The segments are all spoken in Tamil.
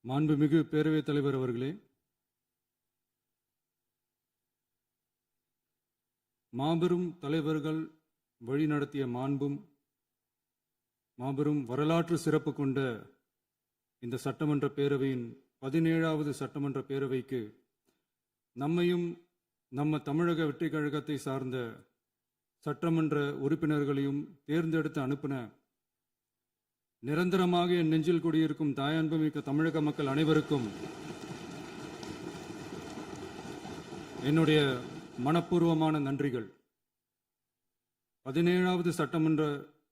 மாண்புமிகு பேரவைத் தலைவர் அவர்களே, மாபெரும் தலைவர்கள் வழிநடத்திய மாண்பும் மாபெரும் வரலாற்று சிறப்பு கொண்ட இந்த சட்டமன்ற பேரவையின் 17வது சட்டமன்ற பேரவைக்கு நம்மையும் நம்ம தமிழக வெற்றி கழகத்தை சார்ந்த சட்டமன்ற உறுப்பினர்களையும் தேர்ந்தெடுத்து அனுப்பின நிரந்தரமாக என் நெஞ்சில் குடியிருக்கும் தாயன்புமிக்க தமிழக மக்கள் அனைவருக்கும் என்னுடைய மனப்பூர்வமான நன்றிகள். 17வது சட்டமன்ற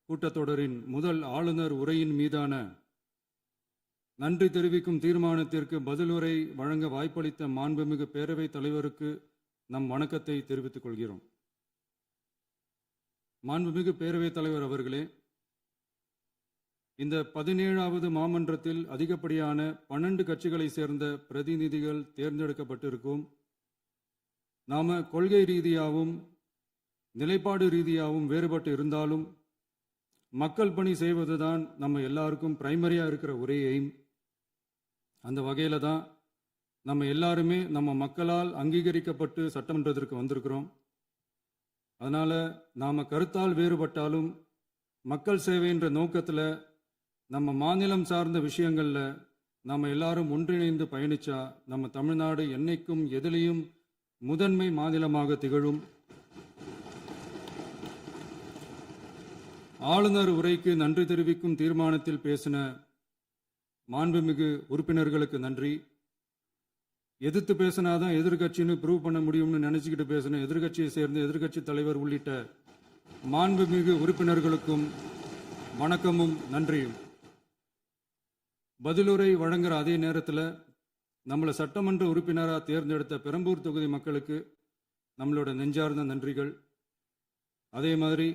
கூட்டத்தொடரின் முதல் ஆளுநர் உரையின் மீதான நன்றி தெரிவிக்கும் தீர்மானத்திற்கு பதிலுரை வழங்க வாய்ப்பளித்த மாண்புமிகு பேரவைத் தலைவருக்கு நம் வணக்கத்தை தெரிவித்துக் கொள்கிறோம். மாண்புமிகு பேரவைத் தலைவர் அவர்களே, இந்த 17வது மாமன்றத்தில் அதிகப்படியான 12 கட்சிகளை சேர்ந்த பிரதிநிதிகள் தேர்ந்தெடுக்கப்பட்டிருக்கும். நாம கொள்கை ரீதியாகவும் நிலைப்பாடு ரீதியாகவும் வேறுபட்டு இருந்தாலும் மக்கள் பணி செய்வதுதான் நம்ம எல்லாருக்கும் பிரைமரியா இருக்கிற ஒரே எய்ம். அந்த வகையில தான் நம்ம எல்லாருமே நம்ம மக்களால் அங்கீகரிக்கப்பட்டு சட்டமன்றத்திற்கு வந்திருக்கிறோம். அதனால நாம கருத்தால் வேறுபட்டாலும் மக்கள் சேவை என்ற நோக்கத்தில் நம்ம மாநிலம் சார்ந்த விஷயங்கள்ல நாம எல்லாரும் ஒன்றிணைந்து பயணிச்சா நம்ம தமிழ்நாடு என்னைக்கும் எதிலையும் முதன்மை மாநிலமாக திகழும். ஆளுநர் உரைக்கு நன்றி தெரிவிக்கும் தீர்மானத்தில் பேசின மாண்புமிகு உறுப்பினர்களுக்கு நன்றி. எதிர்த்து பேசினாதான் எதிர்கட்சின்னு ப்ரூவ் பண்ண முடியும்னு நினைச்சுக்கிட்டு பேசின எதிர்கட்சியை சேர்ந்த எதிர்கட்சி தலைவர் உள்ளிட்ட மாண்புமிகு உறுப்பினர்களுக்கும் வணக்கமும் நன்றியும். பதிலுரை வழங்குற அதே நேரத்தில் நம்மளை சட்டமன்ற உறுப்பினராக தேர்ந்தெடுத்த பெரம்பூர் தொகுதி மக்களுக்கு நம்மளோட நெஞ்சார்ந்த நன்றிகள். அதே மாதிரி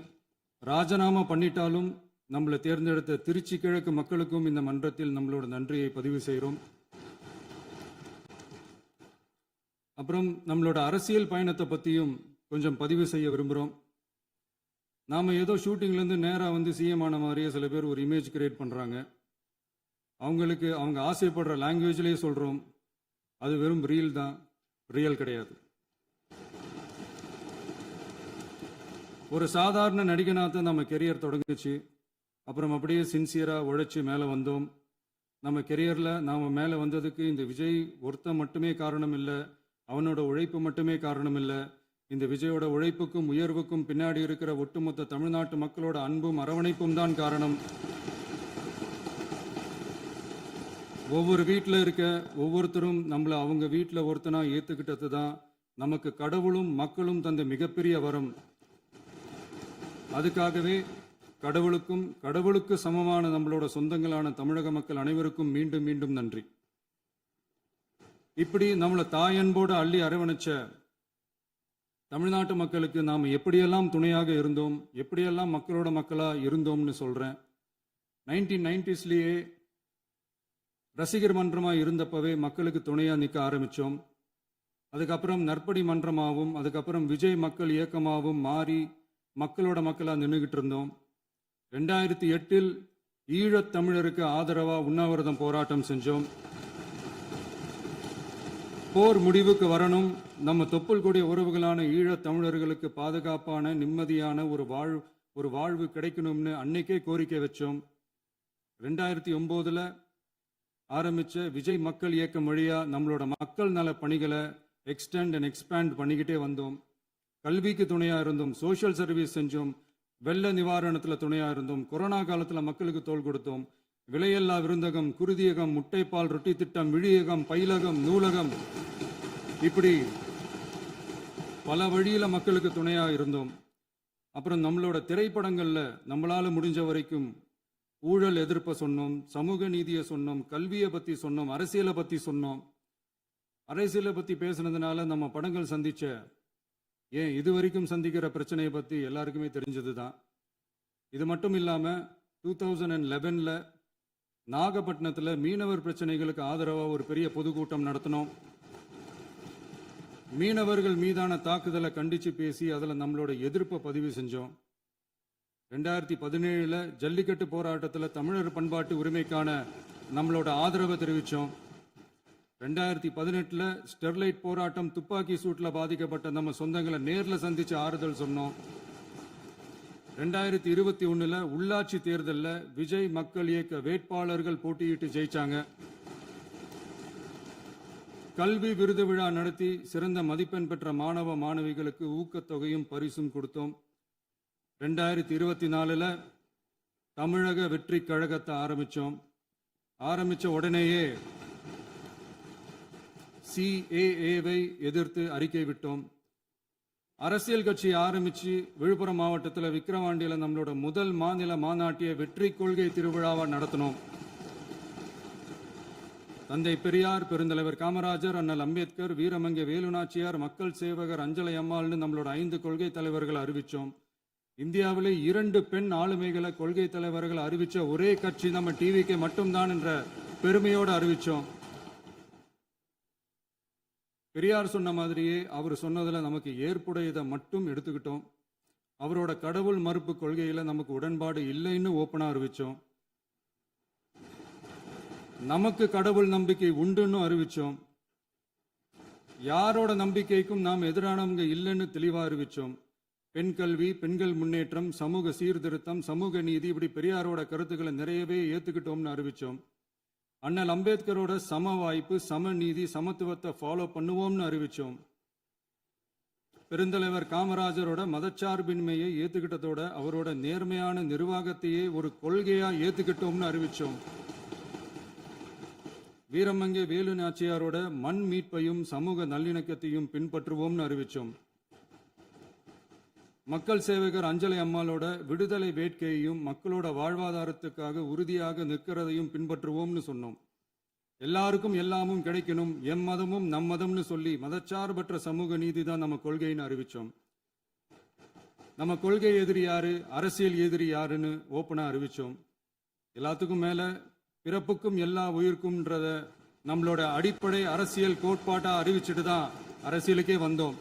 ராஜினாமா பண்ணிட்டாலும் நம்மளை தேர்ந்தெடுத்த திருச்சி கிழக்கு மக்களுக்கும் இந்த மன்றத்தில் நம்மளோட நன்றியை பதிவு செய்கிறோம். அப்புறம் நம்மளோட அரசியல் பயணத்தை பற்றியும் கொஞ்சம் பதிவு செய்ய விரும்புகிறோம். நாம் ஏதோ ஷூட்டிங்லேருந்து நேராக வந்து சிஎம் ஆன மாதிரியே சில பேர் ஒரு இமேஜ் கிரியேட் பண்ணுறாங்க. அவங்களுக்கு அவங்க ஆசைப்படுற லாங்குவேஜ்லேயே சொல்கிறோம், அது வெறும் ரீல் தான், ரியல் கிடையாது. ஒரு சாதாரண நடிகனாக நம்ம கெரியர் தொடங்குச்சு. அப்புறம் அப்படியே சின்சியராக உழைச்சி மேலே வந்தோம். நம்ம கெரியரில் நாம் மேலே வந்ததுக்கு இந்த விஜய் ஒருத்தன் மட்டுமே காரணம் இல்லை, அவனோட உழைப்பு மட்டுமே காரணம் இல்லை. இந்த விஜயோட உழைப்புக்கும் உயர்வுக்கும் பின்னாடி இருக்கிற ஒட்டுமொத்த தமிழ்நாட்டு மக்களோட அன்பும் அரவணைப்பும் தான் காரணம். ஒவ்வொரு வீட்டில் இருக்க ஒவ்வொருத்தரும் நம்மளை அவங்க வீட்டில் ஒருத்தனா ஏற்றுக்கிட்டது தான் நமக்கு கடவுளும் மக்களும் தந்த மிகப்பெரிய வரம். அதுக்காகவே கடவுளுக்கு சமமான நம்மளோட சொந்தங்களான தமிழக மக்கள் அனைவருக்கும் மீண்டும் மீண்டும் நன்றி. இப்படி நம்மளை தாயன்போடு அள்ளி அரவணைச்ச தமிழ்நாட்டு மக்களுக்கு நாம் எப்படியெல்லாம் துணையாக இருந்தோம், எப்படியெல்லாம் மக்களோட மக்களாக இருந்தோம்னு சொல்கிறேன். 1990ஸ்லேயே ரசிகர் மன்றமாக இருந்தப்பவே மக்களுக்கு துணையாக நிற்க ஆரம்பித்தோம். அதுக்கப்புறம் நற்படி மன்றமாகவும் அதுக்கப்புறம் விஜய் மக்கள் இயக்கமாகவும் மாறி மக்களோட மக்களாக நின்றுகிட்டு இருந்தோம். 2008இல் ஈழத் தமிழருக்கு ஆதரவாக உண்ணாவிரதம் போராட்டம் செஞ்சோம். போர் முடிவுக்கு வரணும், நம்ம தொப்புள் கூடிய உறவுகளான ஈழத் தமிழர்களுக்கு பாதுகாப்பான நிம்மதியான ஒரு வாழ்வு கிடைக்கணும்னு அன்னைக்கே கோரிக்கை வச்சோம். 2009 ஆரம்பிச்ச விஜய் மக்கள் இயக்கம் வழியா நம்மளோட மக்கள் நல பணிகளை எக்ஸ்டெண்ட் அண்ட் எக்ஸ்பேண்ட் பண்ணிக்கிட்டே வந்தோம். கல்விக்கு துணையா இருந்தோம், சோஷியல் சர்வீஸ் செஞ்சோம், வெள்ள நிவாரணத்தில் துணையா இருந்தோம், கொரோனா காலத்தில் மக்களுக்கு தோள் கொடுத்தோம். விலையில்லா விருந்தகம், குருதியகம், முட்டைப்பால் ரொட்டி திட்டம், விழியகம், பயிலகம், நூலகம், இப்படி பல வழியில மக்களுக்கு துணையா இருந்தோம். அப்புறம் நம்மளோட திரைப்படங்கள்ல நம்மளால முடிஞ்ச வரைக்கும் ஊழல் எதிர்ப்பை சொன்னோம், சமூக நீதியை சொன்னோம், கல்வியை பத்தி சொன்னோம், அரசியலை பத்தி சொன்னோம். அரசியலை பத்தி பேசுனதுனால நம்ம படங்கள் சந்திச்ச இது வரைக்கும் சந்திக்கிற பிரச்சனையை பத்தி எல்லாருக்குமே தெரிஞ்சது தான். இது மட்டும் இல்லாம 2011 நாகப்பட்டினத்தில் மீனவர் பிரச்சனைகளுக்கு ஆதரவாக ஒரு பெரிய பொதுக்கூட்டம் நடத்தினோம். மீனவர்கள் மீதான தாக்குதலை கண்டிச்சு பேசி அதில் நம்மளோட எதிர்ப்பை பதிவு செஞ்சோம். 2017 ஜல்லிக்கட்டு போராட்டத்தில் தமிழர் பண்பாட்டு உரிமைக்கான நம்மளோட ஆதரவை தெரிவித்தோம். 2018 ஸ்டெர்லைட் போராட்டம் துப்பாக்கி சூட்டில் பாதிக்கப்பட்ட நம்ம சொந்தங்களை நேரில் சந்திச்சு ஆறுதல் சொன்னோம். 2021 உள்ளாட்சி தேர்தலில் விஜய் மக்கள் இயக்க வேட்பாளர்கள் போட்டியிட்டு ஜெயிச்சாங்க. கல்வி விருது விழா நடத்தி சிறந்த மதிப்பெண் பெற்ற மாணவ மாணவிகளுக்கு ஊக்கத்தொகையும் பரிசும் கொடுத்தோம். 2024 தமிழக வெற்றி கழகத்தை ஆரம்பிச்ச உடனேயே CAA-வை எதிர்த்து அறிக்கை விட்டோம். அரசியல் கட்சி ஆரம்பிச்சு விழுப்புரம் மாவட்டத்தில் விக்கிரவாண்டியில் நம்மளோட முதல் மாநில மாநாட்டிய வெற்றி கொள்கை திருவிழாவை நடத்தினோம். தந்தை பெரியார், பெருந்தலைவர் காமராஜர், அண்ணல் அம்பேத்கர், வீரமங்கை வேலுநாச்சியார், மக்கள் சேவகர் அஞ்சலை அம்மாள்னு நம்மளோட 5 கொள்கை தலைவர்களை அறிவிச்சோம். இந்தியாவிலே 2 பெண் ஆளுமைகளை கொள்கை தலைவர்கள் அறிவிச்ச ஒரே கட்சி நம்ம டிவிக்கு மட்டும்தான் என்ற பெருமையோடு அறிவிச்சோம். பெரியார் சொன்ன மாதிரியே அவர் சொன்னதுல நமக்கு ஏற்புடையதை மட்டும் எடுத்துக்கிட்டோம். அவரோட கடவுள் மறுப்பு கொள்கையில நமக்கு உடன்பாடு இல்லைன்னு ஓப்பனா அறிவிச்சோம். நமக்கு கடவுள் நம்பிக்கை உண்டுன்னு அறிவிச்சோம். யாரோட நம்பிக்கைக்கும் நாம் எதிரானவங்க இல்லைன்னு தெளிவா அறிவிச்சோம். பெண் கல்வி, பெண்கள் முன்னேற்றம், சமூக சீர்திருத்தம், சமூக நீதி, இப்படி பெரியாரோட கருத்துக்களை நிறையவே ஏத்துக்கிட்டோம்னு அறிவிச்சோம். அண்ணல் அம்பேத்கரோட சம வாய்ப்பு, சமநீதி, சமத்துவத்தை ஃபாலோ பண்ணுவோம்னு அறிவிச்சோம். பெருந்தலைவர் காமராஜரோட மதச்சார்பின்மையை ஏத்துக்கிட்டதோட அவரோட நேர்மையான நிர்வாகத்தையே ஒரு கொள்கையா ஏத்துக்கிட்டோம்னு அறிவிச்சோம். வீரமங்கை வேலு நாச்சியாரோட மண் மீட்பையும் சமூக நல்லிணக்கத்தையும் பின்பற்றுவோம்னு அறிவிச்சோம். மக்கள் சேவகர் அஞ்சலை அம்மாளோட விடுதலை வேட்கையையும் மக்களோட வாழ்வாதாரத்துக்காக உறுதியாக நிற்கிறதையும் பின்பற்றுவோம்னு சொன்னோம். எல்லாருக்கும் எல்லாமும் கிடைக்கணும், எம் மதமும் நம் மதம்னு சொல்லி மதச்சார்பற்ற சமூக நீதி தான் நம்ம கொள்கைன்னு அறிவிச்சோம். நம்ம கொள்கை எதிரி யாரு, அரசியல் எதிரி யாருன்னு ஓப்பனா அறிவிச்சோம். எல்லாத்துக்கும் மேல பிறப்புக்கும் எல்லா உயிருக்கும்ன்றத நம்மளோட அடிப்படை அரசியல் கோட்பாட்டா அறிவிச்சுட்டு தான் அரசியலுக்கே வந்தோம்.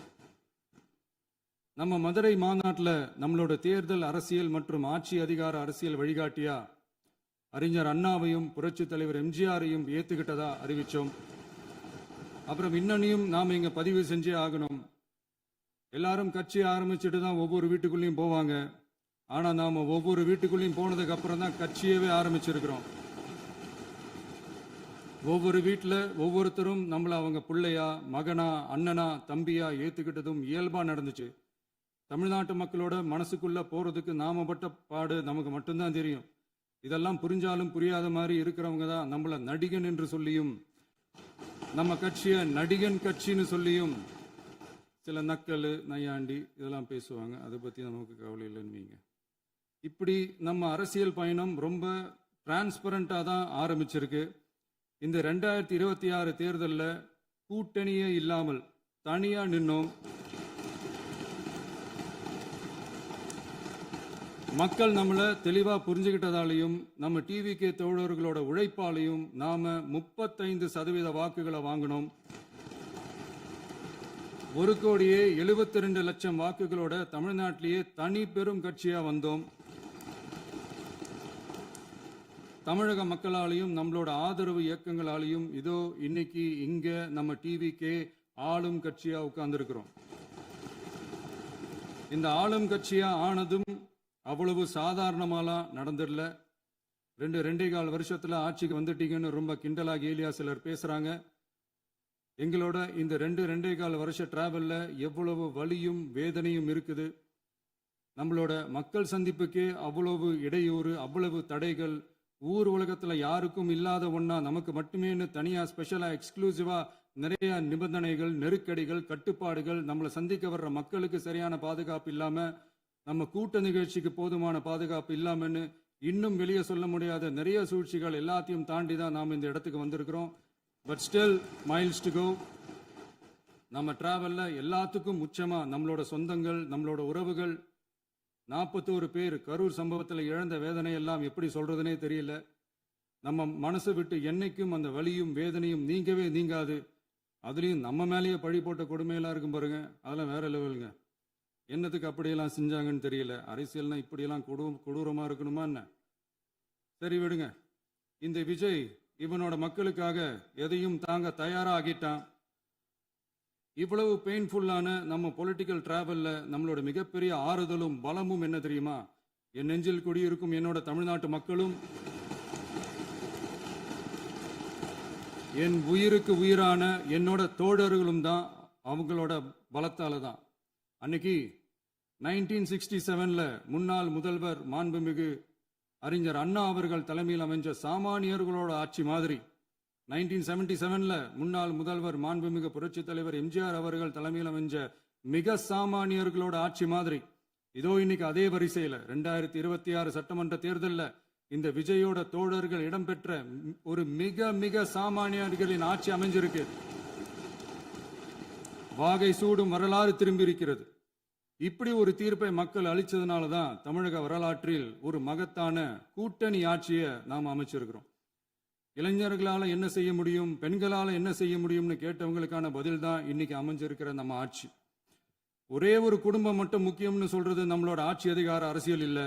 நம்ம மதுரை மாநாட்டில் நம்மளோட தேர்தல் அரசியல் மற்றும் ஆட்சி அதிகார அரசியல் வழிகாட்டியா அறிஞர் அண்ணாவையும் புரட்சி தலைவர் எம்ஜிஆரையும் ஏத்துக்கிட்டதா அறிவிச்சோம். அப்புறம் இன்னனையும் நாம் இங்க பதிவு செஞ்சே ஆகணும். எல்லாரும் கட்சி ஆரம்பிச்சுட்டு தான் ஒவ்வொரு வீட்டுக்குள்ளேயும் போவாங்க. ஆனா நாம ஒவ்வொரு வீட்டுக்குள்ளேயும் போனதுக்கு அப்புறம் தான் கட்சியவே ஆரம்பிச்சிருக்கிறோம். ஒவ்வொரு வீட்டில் ஒவ்வொருத்தரும் நம்மளை அவங்க பிள்ளையா, மகனா, அண்ணனா, தம்பியா ஏத்துக்கிட்டதும் இயல்பா நடந்துச்சு. தமிழ்நாட்டு மக்களோட மனசுக்குள்ள போறதுக்கு நாம பட்ட பாடு நமக்கு மட்டும்தான் தெரியும். இதெல்லாம் புரிஞ்சாலும் புரியாத மாதிரி இருக்கிறவங்க தான் நம்மள நடிகன் என்று சொல்லியும் நம்ம கட்சியை நடிகன் கட்சின்னு சொல்லியும் சில நக்கல், நையாண்டி இதெல்லாம் பேசுவாங்க. அதை பத்தி நமக்கு கவலை இல்லைன்னு. இப்படி நம்ம அரசியல் பயணம் ரொம்ப டிரான்ஸ்பரண்டா தான் ஆரம்பிச்சிருக்கு. இந்த 2026 தேர்தலில் கூட்டணியே இல்லாமல் தனியா நின்னோம். மக்கள் நம்மளை தெளிவா புரிஞ்சுக்கிட்டதாலையும் நம்ம டிவிகே தோழர்களோட உழைப்பாலையும் நாம 35% வாக்குகளை வாங்கினோம். 1,72,00,000 வாக்குகளோட தமிழ்நாட்டிலேயே தனி பெரும் கட்சியா வந்தோம். தமிழக மக்களாலையும் நம்மளோட ஆதரவு இயக்கங்களாலையும் இதோ இன்னைக்கு இங்க நம்ம டிவிகே ஆளும் கட்சியா உட்கார்ந்துருக்கிறோம். இந்த ஆளும் கட்சியா ஆனதும் அவ்வளவு சாதாரணமாலாம் நடந்துடல. 2.25 வருஷத்துல ஆட்சிக்கு வந்துட்டீங்கன்னு ரொம்ப கிண்டலா கேலியா சிலர் பேசுறாங்க. எங்களோட இந்த 2.25 வருஷ டிராவல்ல எவ்வளவு வலியும் வேதனையும் இருக்குது. நம்மளோட மக்கள் சந்திப்புக்கே அவ்வளவு இடையூறு, அவ்வளவு தடைகள், ஊர் உலகத்துல யாருக்கும் இல்லாத ஒன்னா நமக்கு மட்டுமே தனியா ஸ்பெஷலா எக்ஸ்க்ளூசிவா நிறைய நிபந்தனைகள், நெருக்கடிகள், கட்டுப்பாடுகள், நம்மளை சந்திக்க வர்ற மக்களுக்கு சரியான பாதுகாப்பு இல்லாம, நம்ம கூட்ட நிகழ்ச்சிக்கு போதுமான பாதுகாப்பு இல்லாமன்னு இன்னும் வெளியே சொல்ல முடியாத நிறைய சூழ்ச்சிகள் எல்லாத்தையும் தாண்டி தான் நாம் இந்த இடத்துக்கு வந்திருக்கிறோம். But still miles to go. நம்ம டிராவல்ல எல்லாத்துக்கும் உச்சமா நம்மளோட சொந்தங்கள், நம்மளோட உறவுகள், 41 பேர் கரூர் சம்பவத்தில் இழந்த வேதனை எல்லாம் எப்படி சொல்றதுனே தெரியல. நம்ம மனசை விட்டு என்னைக்கும் அந்த வலியும் வேதனையும் நீங்கவே நீங்காது. அதுலயும் நம்ம மேலேயே பழி போட்ட கொடுமையெல்லாம் இருக்கும் பாருங்க, அதெல்லாம் வேற லெவலுங்க. என்னத்துக்கு அப்படியெல்லாம் செஞ்சாங்கன்னு தெரியல. அரசியல்னா இப்படியெல்லாம் கொடூரமா இருக்கணுமா என்ன? சரி விடுங்க. இந்த விஜய் இவனோட மக்களுக்காக எதையும் தாங்க தயாராகிட்டான். இவ்வளவு பெயின்ஃபுல்லான நம்ம பொலிட்டிக்கல் டிராவல்ல நம்மளோட மிகப்பெரிய ஆறுதலும் பலமும் என்ன தெரியுமா? என் நெஞ்சில் குடியிருக்கும் என்னோட தமிழ்நாட்டு மக்களும் என் உயிருக்கு உயிரான என்னோட தோழர்களும் தான். அவங்களோட பலத்தால தான். அன்னைக்கு 1967 முன்னாள் முதல்வர் மாண்புமிகு அறிஞர் அண்ணா அவர்கள் தலைமையில் அமைஞ்ச சாமானியர்களோட ஆட்சி மாதிரி 1977 முன்னாள் முதல்வர் மாண்புமிகு புரட்சி தலைவர் எம்ஜிஆர் அவர்கள் தலைமையில் அமைஞ்ச மிக சாமானியர்களோட ஆட்சி மாதிரி இதோ இன்னைக்கு அதே வரிசையில 2026 சட்டமன்ற தேர்தலில் இந்த விஜயோட தோழர்கள் இடம்பெற்ற ஒரு மிக மிக சாமானியர்களின் ஆட்சி அமைஞ்சிருக்கு. வாகை சூடும் வரலாறு திரும்பி இருக்கிறது. இப்படி ஒரு தீர்ப்பை மக்கள் அளிச்சதுனால தான் தமிழக வரலாற்றில் ஒரு மகத்தான கூட்டணி ஆட்சியை நாம் அமைச்சிருக்கிறோம். இளைஞர்களால என்ன செய்ய முடியும், பெண்களால என்ன செய்ய முடியும்னு கேட்டவங்களுக்கான பதில் தான் இன்னைக்கு அமைஞ்சிருக்கிற நம்ம ஆட்சி. ஒரே ஒரு குடும்பம் மட்டும் முக்கியம்னு சொல்றது நம்மளோட ஆட்சி அதிகார அரசியல் இல்ல.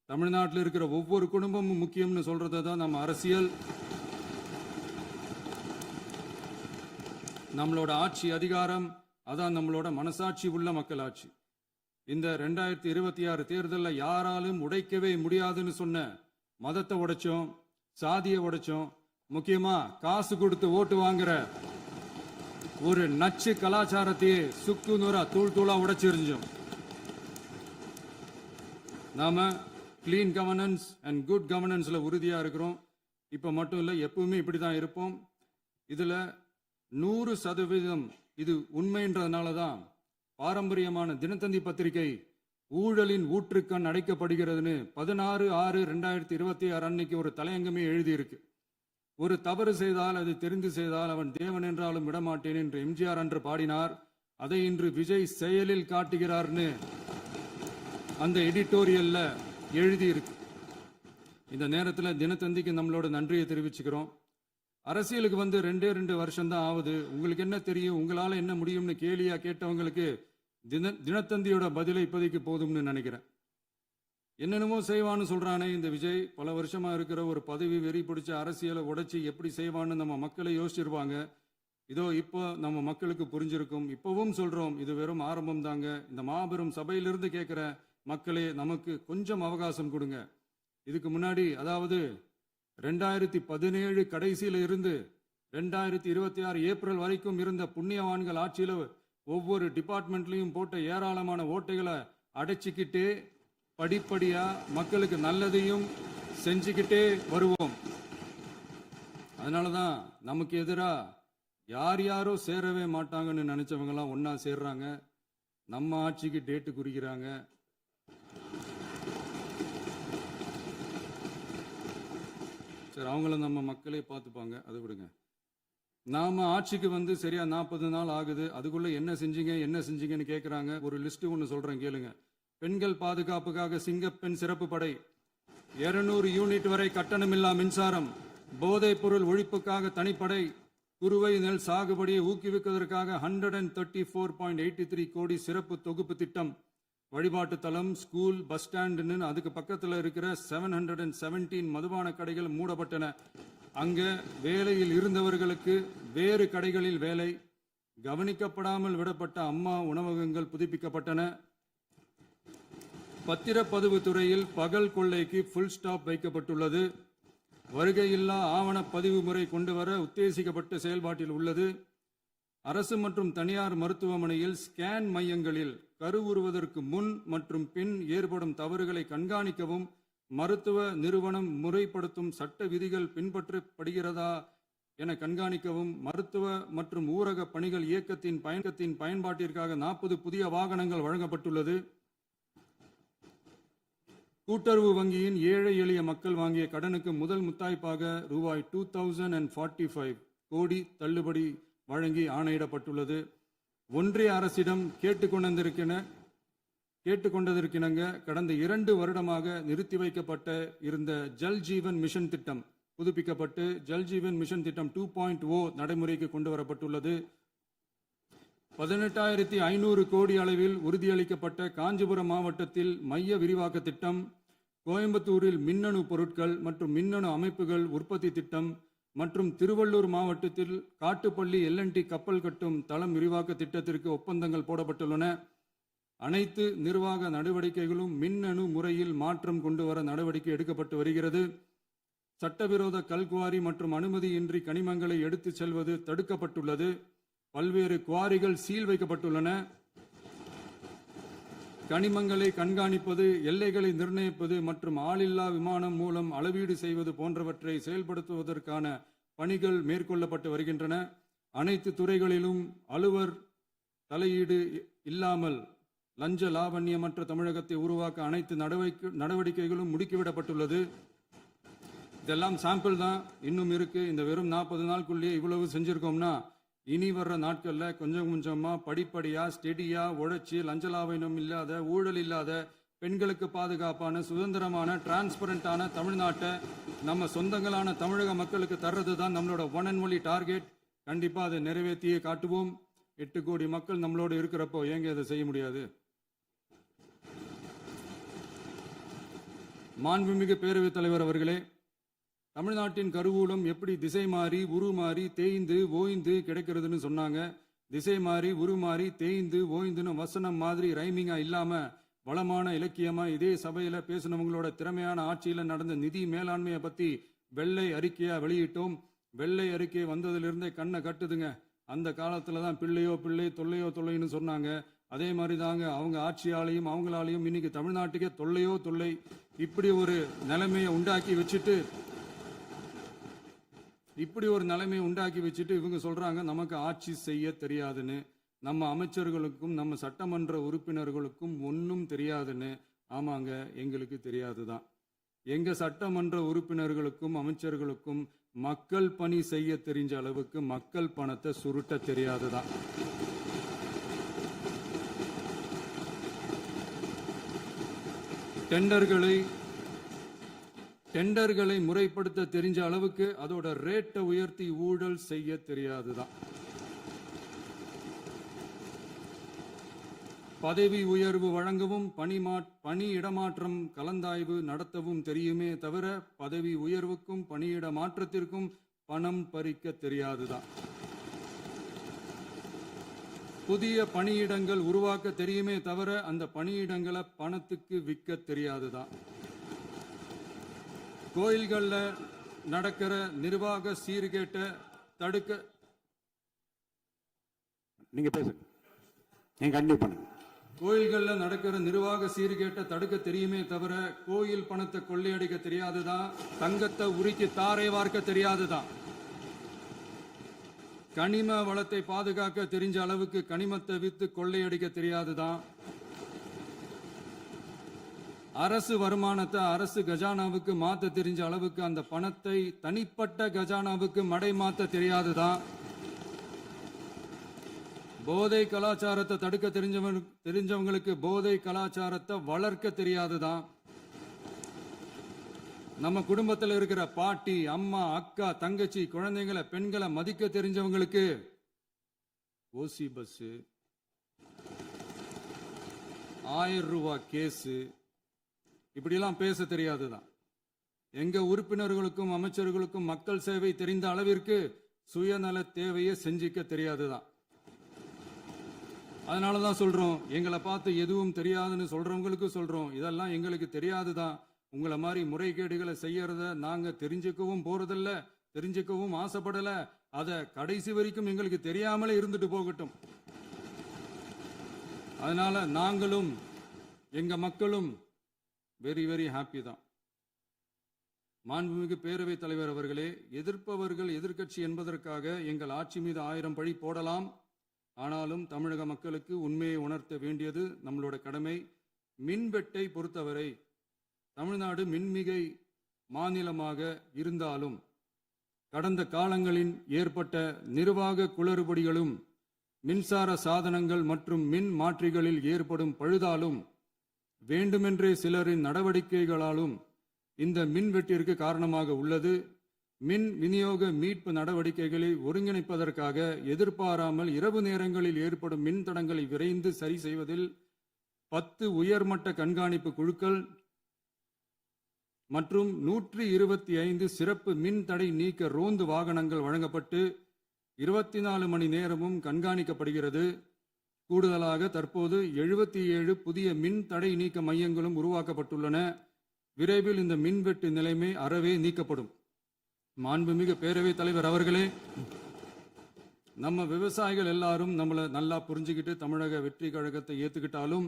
தமிழ்நாட்டில் இருக்கிற ஒவ்வொரு குடும்பமும் முக்கியம்னு சொல்றது தான் நம்ம அரசியல். நம்மளோட ஆட்சி அதிகாரம் அதான் நம்மளோட மனசாட்சி உள்ள மக்களாட்சி. இந்த 2026 தேர்தலில் யாராலும் உடைக்கவே முடியாதுன்னு சொன்ன மதத்தை உடைச்சோம், சாதியை உடைச்சோம், முக்கியமா காசு கொடுத்து ஓட்டு வாங்குற ஒரு நச்சு கலாச்சாரத்தையே சுக்கு நூறா தூள் தூளா உடைச்சிருந்தோம். நாம கிளீன் கவர்னன்ஸ் அண்ட் குட் கவர்னன்ஸ்ல உறுதியா இருக்கிறோம். இப்ப மட்டும் இல்ல, எப்பவுமே இப்படிதான் இருப்போம். இதுல 100% இது உண்மைன்றதுனால தான் பாரம்பரியமான தினத்தந்தி பத்திரிகை ஊழலின் ஊற்றுக்கண் அடைக்கப்படுகிறதுன்னு 16/6/2026 அன்னைக்கு ஒரு தலையங்கமே எழுதியிருக்கு. ஒரு தவறு செய்தால் அது தெரிந்து செய்தால் அவன் தேவன் என்றாலும் விடமாட்டேன் என்று எம்ஜிஆர் அன்று பாடினார். அதை இன்று விஜய் செயலில் காட்டுகிறார்னு அந்த எடிட்டோரியல்ல எழுதியிருக்கு. இந்த நேரத்தில் தினத்தந்திக்கு நம்மளோட நன்றியை தெரிவிச்சுக்கிறோம். அரசியலுக்கு வந்து 2 வருஷம் தான் ஆகுது. உங்களுக்கு என்ன தெரியும், உங்களால என்ன முடியும்னு கேலியா கேட்டவங்களுக்கு தினத்தந்தியோட பதிலை இப்போதைக்கு போதும்னு நினைக்கிறேன். என்னென்னமோ செய்வான்னு சொல்றானே இந்த விஜய், பல வருஷமா இருக்கிற ஒரு பதவி வெறி பிடிச்ச அரசியலை உடைச்சி எப்படி செய்வான்னு நம்ம மக்களை யோசிச்சிருவாங்க. இதோ இப்போ நம்ம மக்களுக்கு புரிஞ்சிருக்கும். இப்பவும் சொல்றோம், இது வெறும் ஆரம்பம் தாங்க. இந்த மாபெரும் சபையிலிருந்து கேட்கிற மக்களே, நமக்கு கொஞ்சம் அவகாசம் கொடுங்க. இதுக்கு முன்னாடி, அதாவது 2017 கடைசியில இருந்து 2026 ஏப்ரல் வரைக்கும் இருந்த புண்ணியவான்கள் ஆட்சியில ஒவ்வொரு டிபார்ட்மெண்ட்லையும் போட்ட ஏராளமான ஓட்டைகளை அடைச்சிக்கிட்டே படிப்படியா மக்களுக்கு நல்லதையும் செஞ்சுக்கிட்டே வருவோம். அதனாலதான் நமக்கு எதிரா யாரோ சேரவே மாட்டாங்கன்னு நினைச்சவங்க எல்லாம் ஒன்னா சேர்றாங்க. நம்ம ஆட்சிக்கு டேட்டு குறிக்கிறாங்க. சரி, அவங்கள நம்ம மக்களே பார்த்துப்பாங்க, அதை விடுங்க. நாம ஆட்சிக்கு வந்து சரியா 40 நாள் ஆகுது. அதுக்குள்ள என்ன செஞ்சீங்கன்னு கேட்கிறாங்க. ஒரு லிஸ்ட் ஒன்று சொல்றேன் கேளுங்க. பெண்கள் பாதுகாப்புக்காக சிங்கப்பெண் சிறப்பு படை, 200 யூனிட் வரை கட்டணமில்லா மின்சாரம், போதைப் பொருள் ஒழிப்புக்காக தனிப்படை, குறுவை நெல் சாகுபடியை ஊக்குவிப்பதற்காக 134.83 கோடி சிறப்பு தொகுப்பு திட்டம், வழிபாட்டு தலம், ஸ்கூல், பஸ் ஸ்டாண்டுன்னு அதுக்கு பக்கத்தில் இருக்கிற 717 மதுபான கடைகள் மூடப்பட்டன. அங்க வேலையில் இருந்தவர்களுக்கு வேறு கடைகளில் வேலை, கவனிக்கப்படாமல் விடப்பட்ட அம்மா உணவகங்கள் புதுப்பிக்கப்பட்டன. பத்திரப்பதிவு துறையில் பகல் கொள்ளைக்கு ஃபுல் ஸ்டாப் வைக்கப்பட்டுள்ளது. வருகையில்லா ஆவண பதிவு முறை கொண்டு வர உத்தேசிக்கப்பட்ட செயல்பாட்டில் உள்ளது. அரசு மற்றும் தனியார் மருத்துவமனையில் ஸ்கேன் மையங்களில் கருவுறுவதற்கு முன் மற்றும் பின் ஏற்படும் தவறுகளை கண்காணிக்கவும், மருத்துவ நிறுவனம் முறைப்படுத்தும் சட்ட விதிகள் பின்பற்றப்படுகிறதா என கண்காணிக்கவும், மருத்துவ மற்றும் ஊரக பணிகள் இயக்கத்தின் பயன்பாட்டிற்காக 40 புதிய வாகனங்கள் வழங்கப்பட்டுள்ளது. கூட்டுறவு வங்கியின் ஏழை எளிய மக்கள் வாங்கிய கடனுக்கு முதல் முத்தாய்ப்பாக ரூபாய் 2045 கோடி தள்ளுபடி வழங்கி ஆணையிடப்பட்டுள்ளது. ஒன்றிய அரசிடம் கேட்டுக்கொண்டதற்கிணங்க கடந்த 2 வருடமாக நிறுத்தி வைக்கப்பட்ட இருந்த ஜல் ஜீவன் மிஷன் திட்டம் புதுப்பிக்கப்பட்டு ஜல் ஜீவன் மிஷன் திட்டம் 2.0 நடைமுறைக்கு கொண்டு வரப்பட்டுள்ளது. 18,500 கோடி அளவில் உறுதியளிக்கப்பட்ட காஞ்சிபுரம் மாவட்டத்தில் மைய விரிவாக்க திட்டம், கோயம்புத்தூரில் மின்னணு பொருட்கள் மற்றும் மின்னணு அமைப்புகள் உற்பத்தி திட்டம், மற்றும் திருவள்ளூர் மாவட்டத்தில் காட்டுப்பள்ளி எல்என்டி கப்பல் கட்டும் தளம் விரிவாக்க திட்டத்திற்கு ஒப்பந்தங்கள் போடப்பட்டுள்ளன. அனைத்து நிர்வாக நடவடிக்கைகளும் மின்னணு முறையில் மாற்றம் கொண்டு வர நடவடிக்கை எடுக்கப்பட்டு வருகிறது. சட்டவிரோத கல்குவாரி மற்றும் அனுமதியின்றி கனிமங்களை எடுத்துச் செல்வது தடுக்கப்பட்டுள்ளது. பல்வேறு குவாரிகள் சீல் வைக்கப்பட்டுள்ளன. கனிமங்களை கண்காணிப்பது, எல்லைகளை நிர்ணயிப்பது மற்றும் ஆளில்லா விமானம் மூலம் அளவீடு செய்வது போன்றவற்றை செயல்படுத்துவதற்கான பணிகள் மேற்கொள்ளப்பட்டு வருகின்றன. அனைத்து துறைகளிலும் அலுவலர் தலையீடு இல்லாமல் லஞ்ச லாவண்யமற்ற தமிழகத்தை உருவாக்க அனைத்து நடவடிக்கைகளும் முடுக்கிவிடப்பட்டுள்ளது. இதெல்லாம் சாம்பிள் தான், இன்னும் இருக்கு. இந்த வெறும் 40 நாளுக்குள்ளேயே இவ்வளவு செஞ்சிருக்கோம்னா இனி வர்ற நாட்கள்ல கொஞ்சம் கொஞ்சமா படிப்படியா ஸ்டெடியா உழைச்சி லஞ்ச லாவண்யம் இல்லாத, ஊழல் இல்லாத, பெண்களுக்கு பாதுகாப்பான, சுதந்திரமான, டிரான்ஸ்பரண்டான தமிழ்நாட்டை நம்ம சொந்தங்களான தமிழக மக்களுக்கு தர்றது தான் நம்மளோட ஒன் அண்ட் ஒன்லி டார்கெட். கண்டிப்பா அதை நிறைவேற்றியே காட்டுவோம். 8 கோடி மக்கள் நம்மளோட இருக்கிறப்போ ஏங்க அதை செய்ய முடியாது? மாண்புமிகு பேரவைத் தலைவர் அவர்களே, தமிழ்நாட்டின் கருவூலம் எப்படி திசை மாறி உருமாறி தேய்ந்து ஓய்ந்து கிடைக்கிறதுன்னு சொன்னாங்க. திசை மாறி உருமாறி தேய்ந்து ஓய்ந்துன்னு வசனம் மாதிரி ரைமிங்கா இல்லாம வளமான இலக்கியமா இதே சபையில பேசினவங்களோட திறமையான ஆட்சியில நடந்த நிதி மேலாண்மையை பத்தி வெள்ளை அறிக்கையா வெளியிட்டோம். வெள்ளை அறிக்கை வந்ததிலிருந்தே கண்ணை கட்டுதுங்க. அந்த காலத்துல தான் பிள்ளையோ பிள்ளை, தொல்லையோ தொல்லைன்னு சொன்னாங்க. அதே மாதிரி தாங்க அவங்க ஆட்சியாலையும் அவங்களாலையும் இன்னைக்கு தமிழ்நாட்டுக்கே தொல்லையோ தொல்லை. இப்படி ஒரு நிலைமையை உண்டாக்கி வச்சுட்டு இவங்க சொல்றாங்க நமக்கு ஆட்சி செய்ய தெரியாதுன்னு. நம்ம அமைச்சர்களுக்கும் நம்ம சட்டமன்ற உறுப்பினர்களுக்கும் ஒன்றும் தெரியாதுன்னு. ஆமாங்க, எங்களுக்கு தெரியாதுதான். எங்க சட்டமன்ற உறுப்பினர்களுக்கும் அமைச்சர்களுக்கும் மக்கள் பணி செய்ய தெரிஞ்ச அளவுக்கு மக்கள் பணத்தை சுருட்ட தெரியாதுதான். டெண்டர்களை முறைப்படுத்த தெரிஞ்ச அளவுக்கு அதோட ரேட்டை உயர்த்தி ஊழல் செய்ய தெரியாதுதான். பதவி உயர்வு வழங்கவும் பணி இடமாற்றம் கலந்தாய்வு நடத்தவும் தெரியுமே தவிர பதவி உயர்வுக்கும் பணியிட மாற்றத்திற்கும் பணம் பறிக்க தெரியாதுதான். புதிய பணியிடங்கள் உருவாக்க தெரியுமே தவிர அந்த பணியிடங்களை பணத்துக்கு விற்க தெரியாதுதான். கோயில்கள்ல நடக்கிற நிர்வாக சீர்கேட்டை தடுக்க கோயில்கள்ல நடக்கிற நிர்வாக சீர்கேட்டை தடுக்க தெரியுமே தவிர கோயில் பணத்தை கொள்ளையடிக்க தெரியாதுதான். தங்கத்தை உருக்கி தாரை வார்க்க தெரியாதுதான். கனிம வளத்தை பாதுகாக்க தெரிஞ்ச அளவுக்கு கனிமத்தை வித்து கொள்ளையடிக்க தெரியாதுதான். அரசு வருமானத்தை அரசு கஜானாவுக்கு மாத்த தெரிஞ்ச அளவுக்கு அந்த பணத்தை தனிப்பட்ட கஜானாவுக்கு மடை மாத்த தெரியாதுதான். போதை கலாச்சாரத்தை தடுக்க தெரிஞ்சவங்களுக்கு போதை கலாச்சாரத்தை வளர்க்க தெரியாதுதான். நம்ம குடும்பத்தில் இருக்கிற பாட்டி, அம்மா, அக்கா, தங்கச்சி, குழந்தைங்களை, பெண்களை மதிக்க தெரிஞ்சவங்களுக்கு ஓசி பஸ், 1000 ரூபாய் கேஸு, இப்படிலாம் பேச தெரியாதுதான். எங்க உறுப்பினர்களுக்கும் அமைச்சர்களுக்கும் மக்கள் சேவை தெரிந்த அளவிற்கு சுயநல தேவையை செஞ்சிக்க தெரியாதுதான். அதனாலதான் சொல்றோம், எங்களை பார்த்து எதுவும் தெரியாதுன்னு சொல்றவங்களுக்கு சொல்றோம், இதெல்லாம் எங்களுக்கு தெரியாதுதான். உங்களை மாதிரி முறைகேடுகளை செய்யறத நாங்க தெரிஞ்சுக்கவும் போறதில்ல, தெரிஞ்சுக்கவும் ஆசைப்படல. அத கடைசி வரைக்கும் எங்களுக்கு தெரியாமலே இருந்துட்டு போகட்டும். அதனால நாங்களும் எங்க மக்களும் வெரி வெரி ஹாப்பி தான். மாண்புமிகு பேரவைத் தலைவர் அவர்களே, எதிர்ப்பவர்கள் எதிர்க்கட்சி என்பதற்காக எங்கள் ஆட்சி மீது 1000 பழி போடலாம். ஆனாலும் தமிழக மக்களுக்கு உண்மையை உணர்த்த வேண்டியது நம்மளோட கடமை. மின்வெட்டை பொறுத்தவரை தமிழ்நாடு மின்மிகை மாநிலமாக இருந்தாலும் கடந்த காலங்களில் ஏற்பட்ட நிர்வாக குளறுபடிகளும் மின்சார சாதனங்கள் மற்றும் மின் மாற்றிகளில் ஏற்படும் பழுதாலும் வேண்டுமென்றே சிலரின் நடவடிக்கைகளாலும் இந்த மின்வெட்டிற்கு காரணமாக உள்ளது. மின் விநியோக மீட்பு நடவடிக்கைகளை ஒருங்கிணைப்பதற்காக எதிர்பாராமல் இரவு நேரங்களில் ஏற்படும் மின் தடங்களை விரைந்து சரி செய்வதில் 10 உயர்மட்ட கண்காணிப்பு குழுக்கள் மற்றும் 125 சிறப்பு மின் தடை நீக்க ரோந்து வாகனங்கள் வழங்கப்பட்டு 24 மணி நேரமும் கண்காணிக்கப்படுகிறது. கூடுதலாக தற்போது 77 புதிய மின் தடை நீக்க மையங்களும் உருவாக்கப்பட்டுள்ளன. விரைவில் இந்த மின்வெட்டு நிலைமை அறவே நீக்கப்படும். மாண்புமிகு பேரவைத் தலைவர் அவர்களே, நம்ம விவசாயிகள் எல்லாரும் நம்மளை நல்லா புரிஞ்சுக்கிட்டு தமிழக வெற்றி கழகத்தை ஏத்துக்கிட்டாலும்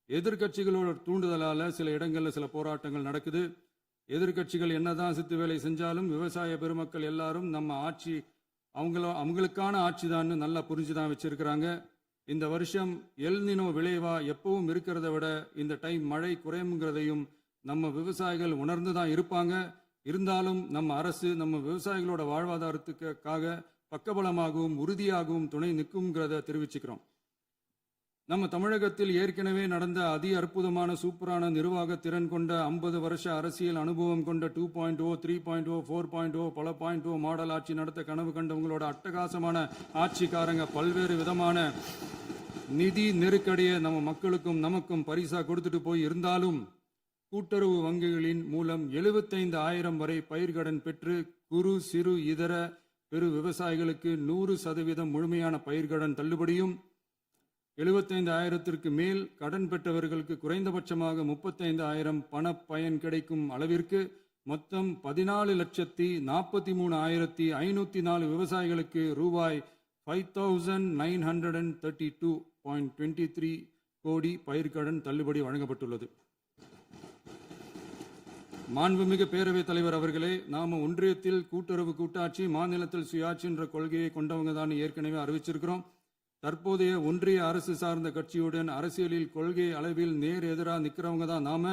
எதிர்க்கட்சிகளோட தூண்டுதலால சில இடங்கள்ல சில போராட்டங்கள் நடக்குது. எதிர்க்கட்சிகள் என்னதான் சித்து வேலை செஞ்சாலும் விவசாய பெருமக்கள் எல்லாரும் நம்ம ஆட்சி அவங்களுக்கான ஆட்சி தான் நல்லா புரிஞ்சுதான் வச்சிருக்கிறாங்க. இந்த வருஷம் எல்னினோ விளைவா எப்பவும் இருக்கிறத விட இந்த டைம் மழை குறையுங்கிறதையும் நம்ம விவசாயிகள் உணர்ந்துதான் இருப்பாங்க. இருந்தாலும் நம்ம அரசு நம்ம விவசாயிகளோட வாழ்வாதாரத்துக்காக பக்கபலமாகவும் உறுதியாகவும் துணை நிற்கும்ங்கிறத தெரிவிச்சுக்கிறோம். நம்ம தமிழகத்தில் ஏற்கனவே நடந்த அதி அற்புதமான சூப்பரான நிர்வாக திறன் கொண்ட 50 வருஷ அரசியல் அனுபவம் கொண்ட 2.0, 3.0, 4.0 பல 0.0 மாடல் ஆட்சி நடத்த கனவு கண்டவங்களோட அட்டகாசமான ஆட்சிக்காரங்க பல்வேறு விதமான நிதி நெருக்கடியை நம்ம மக்களுக்கும் நமக்கும் பரிசா கொடுத்துட்டு போய் இருந்தாலும் கூட்டுறவு வங்கிகளின் மூலம் 75,000 வரை பயிர்கடன் பெற்று குறு சிறு இதர பெரு விவசாயிகளுக்கு 100% முழுமையான பயிர்கடன் தள்ளுபடியும் 75,000க்கு மேல் கடன் பெற்றவர்களுக்கு குறைந்தபட்சமாக 35,000 பண பயன் கிடைக்கும் அளவிற்கு மொத்தம் 14,43,504 விவசாயிகளுக்கு ரூபாய் 5,932.23 கோடி பயிர்கடன் தள்ளுபடி வழங்கப்பட்டுள்ளது. மாண்புமிகு பேரவைத் தலைவர் அவர்களே, நாம ஒன்றியத்தில் கூட்டுறவு கூட்டாட்சி, மாநிலத்தில் சுயாட்சி என்ற கொள்கையை கொண்டவங்க தான் ஏற்கனவே அறிவிச்சிருக்கிறோம். தற்போதைய ஒன்றிய அரசு சார்ந்த கட்சியுடன் அரசியலில் கொள்கை அளவில் நேர் எதிராக நிற்கிறவங்க தான் நாம.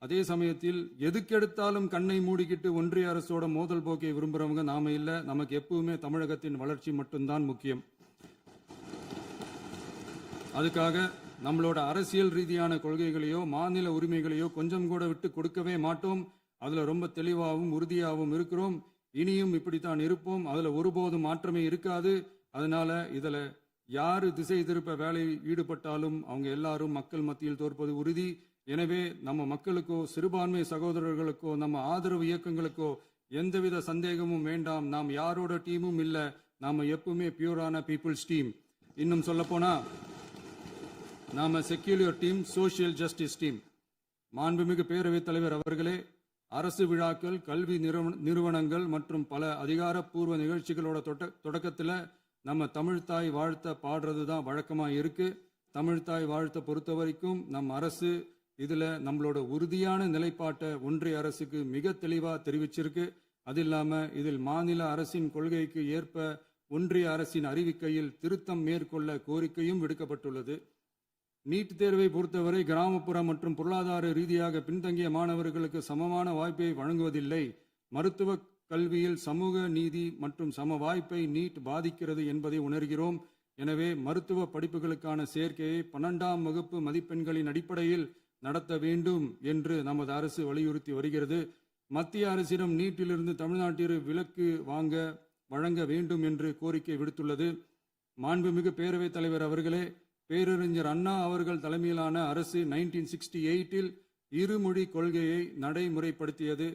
அதே சமயத்தில் எதுக்கெடுத்தாலும் கண்ணை மூடிக்கிட்டு ஒன்றிய அரசோட மோதல் போக்கை விரும்புறவங்க நாம இல்ல. நமக்கு எப்பவுமே தமிழகத்தின் வளர்ச்சி மட்டும்தான் முக்கியம். அதுக்காக நம்மளோட அரசியல் ரீதியான கொள்கைகளையோ மாநில உரிமைகளையோ கொஞ்சம் கூட விட்டு கொடுக்கவே மாட்டோம். அதுல ரொம்ப தெளிவாகவும் உறுதியாகவும் இருக்கிறோம். இனியும் இப்படித்தான் இருப்போம். அதுல ஒருபோதும் மாற்றமே இருக்காது. அதனால இதுல யாரு திசை திருப்ப வேலையில் ஈடுபட்டாலும் அவங்க எல்லாரும் மக்கள் மத்தியில் தோற்பது உறுதி. எனவே நம்ம மக்களுக்கோ சிறுபான்மை சகோதரர்களுக்கோ நம்ம ஆதரவு இயக்கங்களுக்கோ எந்தவித சந்தேகமும் வேண்டாம். நாம் யாரோட டீமும் இல்ல. நாம எப்பவுமே பியூரான பீப்புள்ஸ் டீம். இன்னும் சொல்ல போனா நாம secular team, social justice team. மாண்புமிகு பேரவைத் தலைவர் அவர்களே, அரசு விழாக்கள், கல்வி நிறுவனங்கள் மற்றும் பல அதிகாரப்பூர்வ நிகழ்ச்சிகளோட தொடக்கத்தில் நம்ம தமிழ்தாய் வாழ்த்த பாடுறது தான் வழக்கமா இருக்கு. தமிழ்தாய் வாழ்த்த பொறுத்த வரைக்கும் நம் அரசு இதுல நம்மளோட உறுதியான நிலைப்பாட்டை ஒன்றிய அரசுக்கு மிக தெளிவா தெரிவிச்சிருக்கு. அது இல்லாம இதில் மாநில அரசின் கொள்கைக்கு ஏற்ப ஒன்றிய அரசின் அறிவிக்கையில் திருத்தம் மேற்கொள்ள கோரிக்கையும் விடுக்கப்பட்டுள்ளது. நீட் தேர்வை பொறுத்தவரை கிராமப்புற மற்றும் பொருளாதார ரீதியாக பின்தங்கிய மாணவர்களுக்கு சமமான வாய்ப்பை வழங்குவதில்லை. மருத்துவ கல்வியில் சமூக நீதி மற்றும் சம வாய்ப்பை நீட் பாதிக்கிறது என்பதை உணர்கிறோம். எனவே மருத்துவ படிப்புகளுக்கான சேர்க்கையை 12ஆம் வகுப்பு மதிப்பெண்களின் அடிப்படையில் நடத்த வேண்டும் என்று நமது அரசு வலியுறுத்தி வருகிறது. மத்திய அரசிடம் நீட்டிலிருந்து தமிழ்நாட்டிற்கு விலக்கு வழங்க வேண்டும் என்று கோரிக்கை விடுத்துள்ளது. மாண்புமிகு பேரவைத் தலைவர் அவர்களே, பேரறிஞர் அண்ணா அவர்கள் தலைமையிலான அரசு 1968 இருமொழி கொள்கையை நடைமுறைப்படுத்தியது.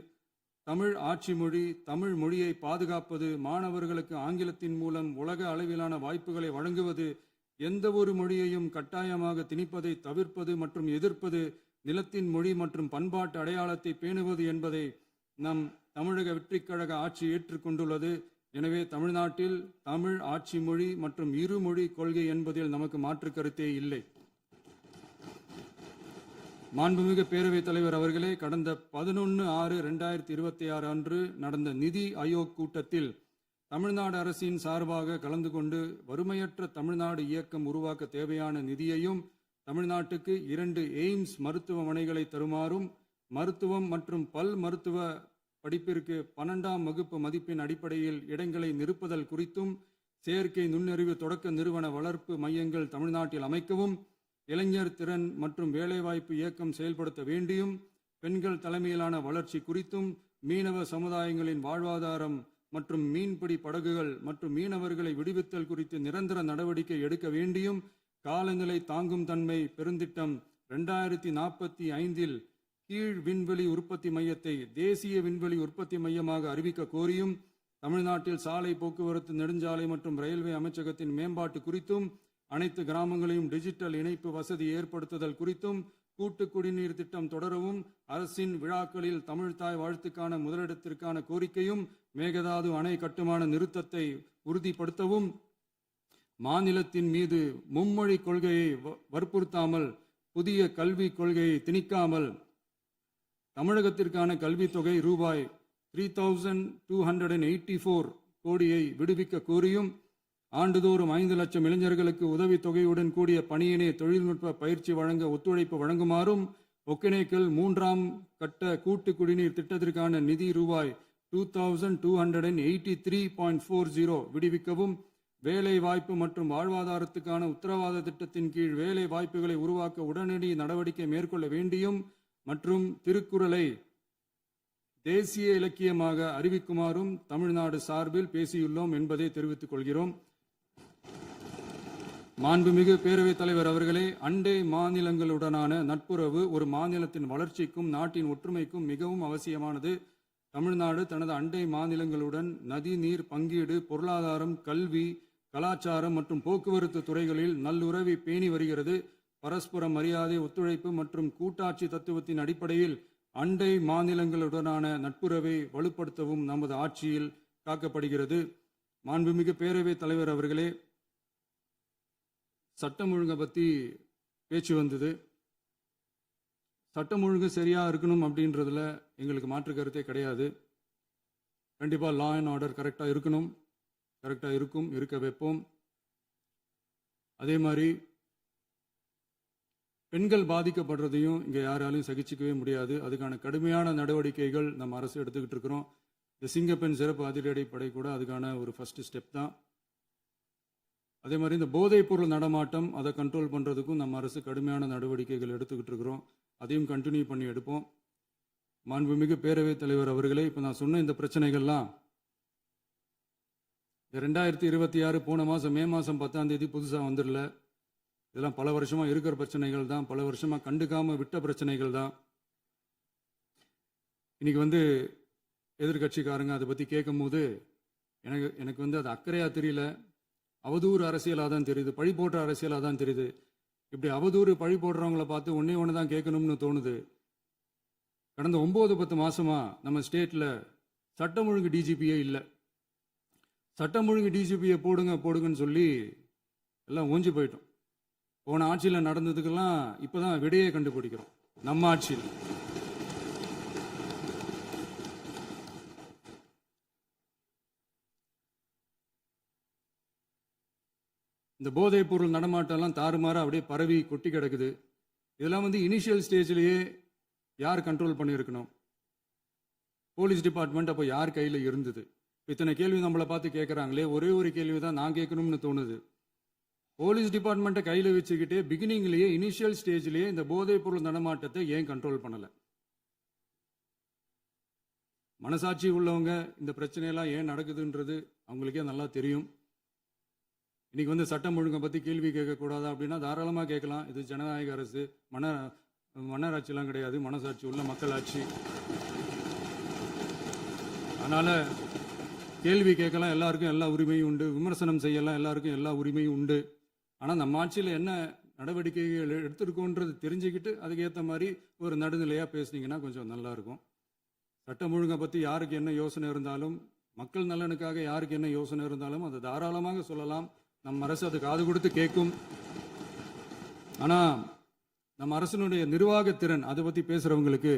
தமிழ் ஆட்சி மொழி, தமிழ் மொழியை பாதுகாப்பது, மாணவர்களுக்கு ஆங்கிலத்தின் மூலம் உலக அளவிலான வாய்ப்புகளை வழங்குவது, எந்த ஒரு மொழியையும் கட்டாயமாக திணிப்பதை தவிர்ப்பது மற்றும் எதிர்ப்பது, நிலத்தின் மொழி மற்றும் பண்பாட்டு அடையாளத்தை பேணுவது என்பதை நம் தமிழக வெற்றிக் கழக ஆட்சி ஏற்றுக்கொண்டுள்ளது. எனவே தமிழ்நாட்டில் தமிழ் ஆட்சி மொழி மற்றும் இருமொழி கொள்கை என்பதில் நமக்கு மாற்று கருத்தே இல்லை. மாண்புமிகு பேரவைத் தலைவர் அவர்களே, கடந்த 11/6/2026 அன்று நடந்த நிதி ஆயோக் கூட்டத்தில் தமிழ்நாடு அரசின் சார்பாக கலந்து கொண்டு வறுமையற்ற தமிழ்நாடு இயக்கம் உருவாக்க தேவையான நிதியையும், தமிழ்நாட்டுக்கு 2 எய்ம்ஸ் மருத்துவமனைகளை தருமாறும், மருத்துவம் மற்றும் பல் மருத்துவ படிப்பிற்கு 12ஆம் வகுப்பு மதிப்பின் அடிப்படையில் இடங்களை நிரப்புதல் குறித்தும், செயற்கை நுண்ணறிவு தொடக்க நிறுவன வளர்ப்பு மையங்கள் தமிழ்நாட்டில் அமைக்கவும், இளைஞர் திறன் மற்றும் வேலைவாய்ப்பு இயக்கம் செயல்படுத்த வேண்டியும், பெண்கள் தலைமையிலான வளர்ச்சி குறித்தும், மீனவ சமுதாயங்களின் வாழ்வாதாரம் மற்றும் மீன்பிடி படகுகள் மற்றும் மீனவர்களை விடுவித்தல் குறித்து நிரந்தர நடவடிக்கை எடுக்க வேண்டியும், காலநிலை தாங்கும் தன்மை பெருந்திட்டம் 2045 கீழ் விண்வெளி உற்பத்தி மையத்தை தேசிய விண்வெளி உற்பத்தி மையமாக அறிவிக்க கோரியும், தமிழ்நாட்டில் சாலை போக்குவரத்து, நெடுஞ்சாலை மற்றும் ரயில்வே அமைச்சகத்தின் மேம்பாட்டு குறித்தும், அனைத்து கிராமங்களையும் டிஜிட்டல் இணைப்பு வசதி ஏற்படுத்துதல் குறித்தும், கூட்டு குடிநீர் திட்டம் தொடரவும், அரசின் விழாக்களில் தமிழ்தாய் வாழ்த்துக்கான முதலிடத்திற்கான கோரிக்கையும், மேகதாது அணை கட்டுமான நிறுத்தத்தை உறுதிப்படுத்தவும், மாநிலத்தின் மீது மும்மொழி கொள்கையை வற்புறுத்தாமல் புதிய கல்விக் கொள்கையை திணிக்காமல் தமிழகத்திற்கான கல்வித்தொகை ரூபாய் 3284 கோடியை விடுவிக்க கோரியும், ஆண்டுதோறும் 5 லட்சம் இளைஞர்களுக்கு உதவித்தொகையுடன் கூடிய பணியினை தொழில்நுட்ப பயிற்சி வழங்க ஒத்துழைப்பு வழங்குமாறும், ஒகேனக்கல் 3ஆம் கட்ட கூட்டு குடிநீர் திட்டத்திற்கான நிதி ரூபாய் 2283.40 விடுவிக்கவும், வேலை வாய்ப்பு மற்றும் வாழ்வாதாரத்துக்கான உத்தரவாத திட்டத்தின் கீழ் வேலை வாய்ப்புகளை உருவாக்க உடனடி நடவடிக்கை மேற்கொள்ள வேண்டியும் மற்றும் திருக்குறளை தேசிய இலக்கியமாக அறிவிக்குமாறும் தமிழ்நாடு சார்பில் பேசியுள்ளோம் என்பதை தெரிவித்துக் கொள்கிறோம். மாண்புமிகு பேரவைத் தலைவர் அவர்களே, அண்டை மாநிலங்களுடனான நட்புறவு ஒரு மாநிலத்தின் வளர்ச்சிக்கும் நாட்டின் ஒற்றுமைக்கும் மிகவும் அவசியமானது. தமிழ்நாடு தனது அண்டை மாநிலங்களுடன் நதி நீர் பங்கீடு, பொருளாதாரம், கல்வி, கலாச்சாரம் மற்றும் போக்குவரத்து துறைகளில் நல்லுறவை பேணி வருகிறது. பரஸ்பர மரியாதை, ஒத்துழைப்பு மற்றும் கூட்டாட்சி தத்துவத்தின் அடிப்படையில் அண்டை மாநிலங்களுடனான நட்புறவை வலுப்படுத்தவும் நமது ஆட்சியில் காக்கப்படுகிறது. மாண்புமிகு பேரவைத் தலைவர் அவர்களே, சட்டம் ஒழுங்கை பற்றி பேச்சு வந்தது. சட்டம் ஒழுங்கு சரியா இருக்கணும் அப்படின்றதுல எங்களுக்கு மாற்று கருத்தே கிடையாது. கண்டிப்பா லா அண்ட் ஆர்டர் கரெக்டா இருக்கணும், கரெக்டா இருக்கும், இருக்க வைப்போம். அதே மாதிரி பெண்கள் பாதிக்கப்படுறதையும் இங்க யாராலையும் சகிச்சுக்கவே முடியாது. அதுக்கான கடுமையான நடவடிக்கைகள் நம்ம அரசு எடுத்துக்கிட்டு இருக்கிறோம். இந்த சிங்கப்பெண் சிறப்பு அதிரடிப்படை கூட அதுக்கான ஒரு ஃபர்ஸ்ட் ஸ்டெப் தான். அதே மாதிரி இந்த போதைப் பொருள் நடமாட்டம் அதை கண்ட்ரோல் பண்றதுக்கும் நம்ம அரசு கடுமையான நடவடிக்கைகள் எடுத்துக்கிட்டு இருக்கிறோம். அதையும் கண்டினியூ பண்ணி எடுப்போம். மாண்புமிகு பேரவைத் தலைவர் அவர்களே, இப்போ நான் சொன்ன இந்த பிரச்சனைகள்லாம் 2026 போன மாதம் மே மாதம் 10ஆம் தேதி புதுசாக வந்துடல. இதெல்லாம் பல வருஷமா இருக்கிற பிரச்சனைகள் தான், பல வருஷமா கண்டுக்காம விட்ட பிரச்சனைகள் தான். இன்னைக்கு எதிர்கட்சிக்காரங்க அதை பற்றி கேட்கும் போது எனக்கு அது அக்கறையாக தெரியல, அவதூறு அரசியலாக தான் தெரியுது, பழி போடுற அரசியலாக தான் தெரியுது. இப்படி அவதூறு பழி போடுறவங்கள பார்த்து ஒன்று தான் கேட்கணும்னு தோணுது. கடந்த 9-10 மாசமா நம்ம ஸ்டேட்ல சட்டம் ஒழுங்கு டிஜிபியே இல்லை. சட்டம் ஒழுங்கு டிஜிபியை போடுங்கன்னு சொல்லி எல்லாம் ஓஞ்சி போயிட்டோம். போன ஆட்சியில் நடந்ததுக்கெல்லாம் இப்பதான் விடையே கண்டுபிடிக்கிறோம் நம்ம ஆட்சியில். இந்த போதைப் பொருள் நடமாட்டம்லாம் தாறுமாறா அப்படியே பரவி கொட்டி கிடக்குது. இதெல்லாம் இனிஷியல் ஸ்டேஜ்லயே யார் கண்ட்ரோல் பண்ணியிருக்கணும்? போலீஸ் டிபார்ட்மெண்ட் அப்போ யார் கையில் இருந்தது? இத்தனை கேள்வி நம்மளை பார்த்து கேட்குறாங்களே, ஒரே ஒரு கேள்வி தான் நான் கேட்கணும்னு தோணுது. போலீஸ் டிபார்ட்மெண்ட்டை கையில் வச்சுக்கிட்டே பிகினிங்லேயே இனிஷியல் ஸ்டேஜ்லேயே இந்த போதைப் பொருள் நடமாட்டத்தை ஏன் கண்ட்ரோல் பண்ணலை? மனசாட்சி உள்ளவங்க இந்த பிரச்சனையெல்லாம் ஏன் நடக்குதுன்றது அவங்களுக்கே நல்லா தெரியும். இன்னைக்கு சட்டம் ஒழுங்கை பற்றி கேள்வி கேட்கக்கூடாதா அப்படின்னா தாராளமாக கேட்கலாம். இது ஜனநாயக அரசு, மன்னராட்சியெல்லாம் கிடையாது, மனசாட்சி உள்ள மக்களாட்சி. அதனால கேள்வி கேட்கலாம், எல்லாருக்கும் எல்லா உரிமையும் உண்டு. விமர்சனம் செய்யலாம், எல்லாருக்கும் எல்லா உரிமையும் உண்டு. ஆனால் நம்ம ஆட்சியில் என்ன நடவடிக்கைகள் எடுத்திருக்கோன்றது தெரிஞ்சுக்கிட்டு அதுக்கேற்ற மாதிரி ஒரு நடுநிலையாக பேசுனீங்கன்னா கொஞ்சம் நல்லா இருக்கும். சட்டம் ஒழுங்கை பற்றி யாருக்கு என்ன யோசனை இருந்தாலும், மக்கள் நலனுக்காக யாருக்கு என்ன யோசனை இருந்தாலும் அதை தாராளமாக சொல்லலாம். நம்ம அரசு அது காது கொடுத்து கேட்கும். ஆனால் நம்ம அரசினுடைய நிர்வாகத்திறன் அதை பற்றி பேசுறவங்களுக்கு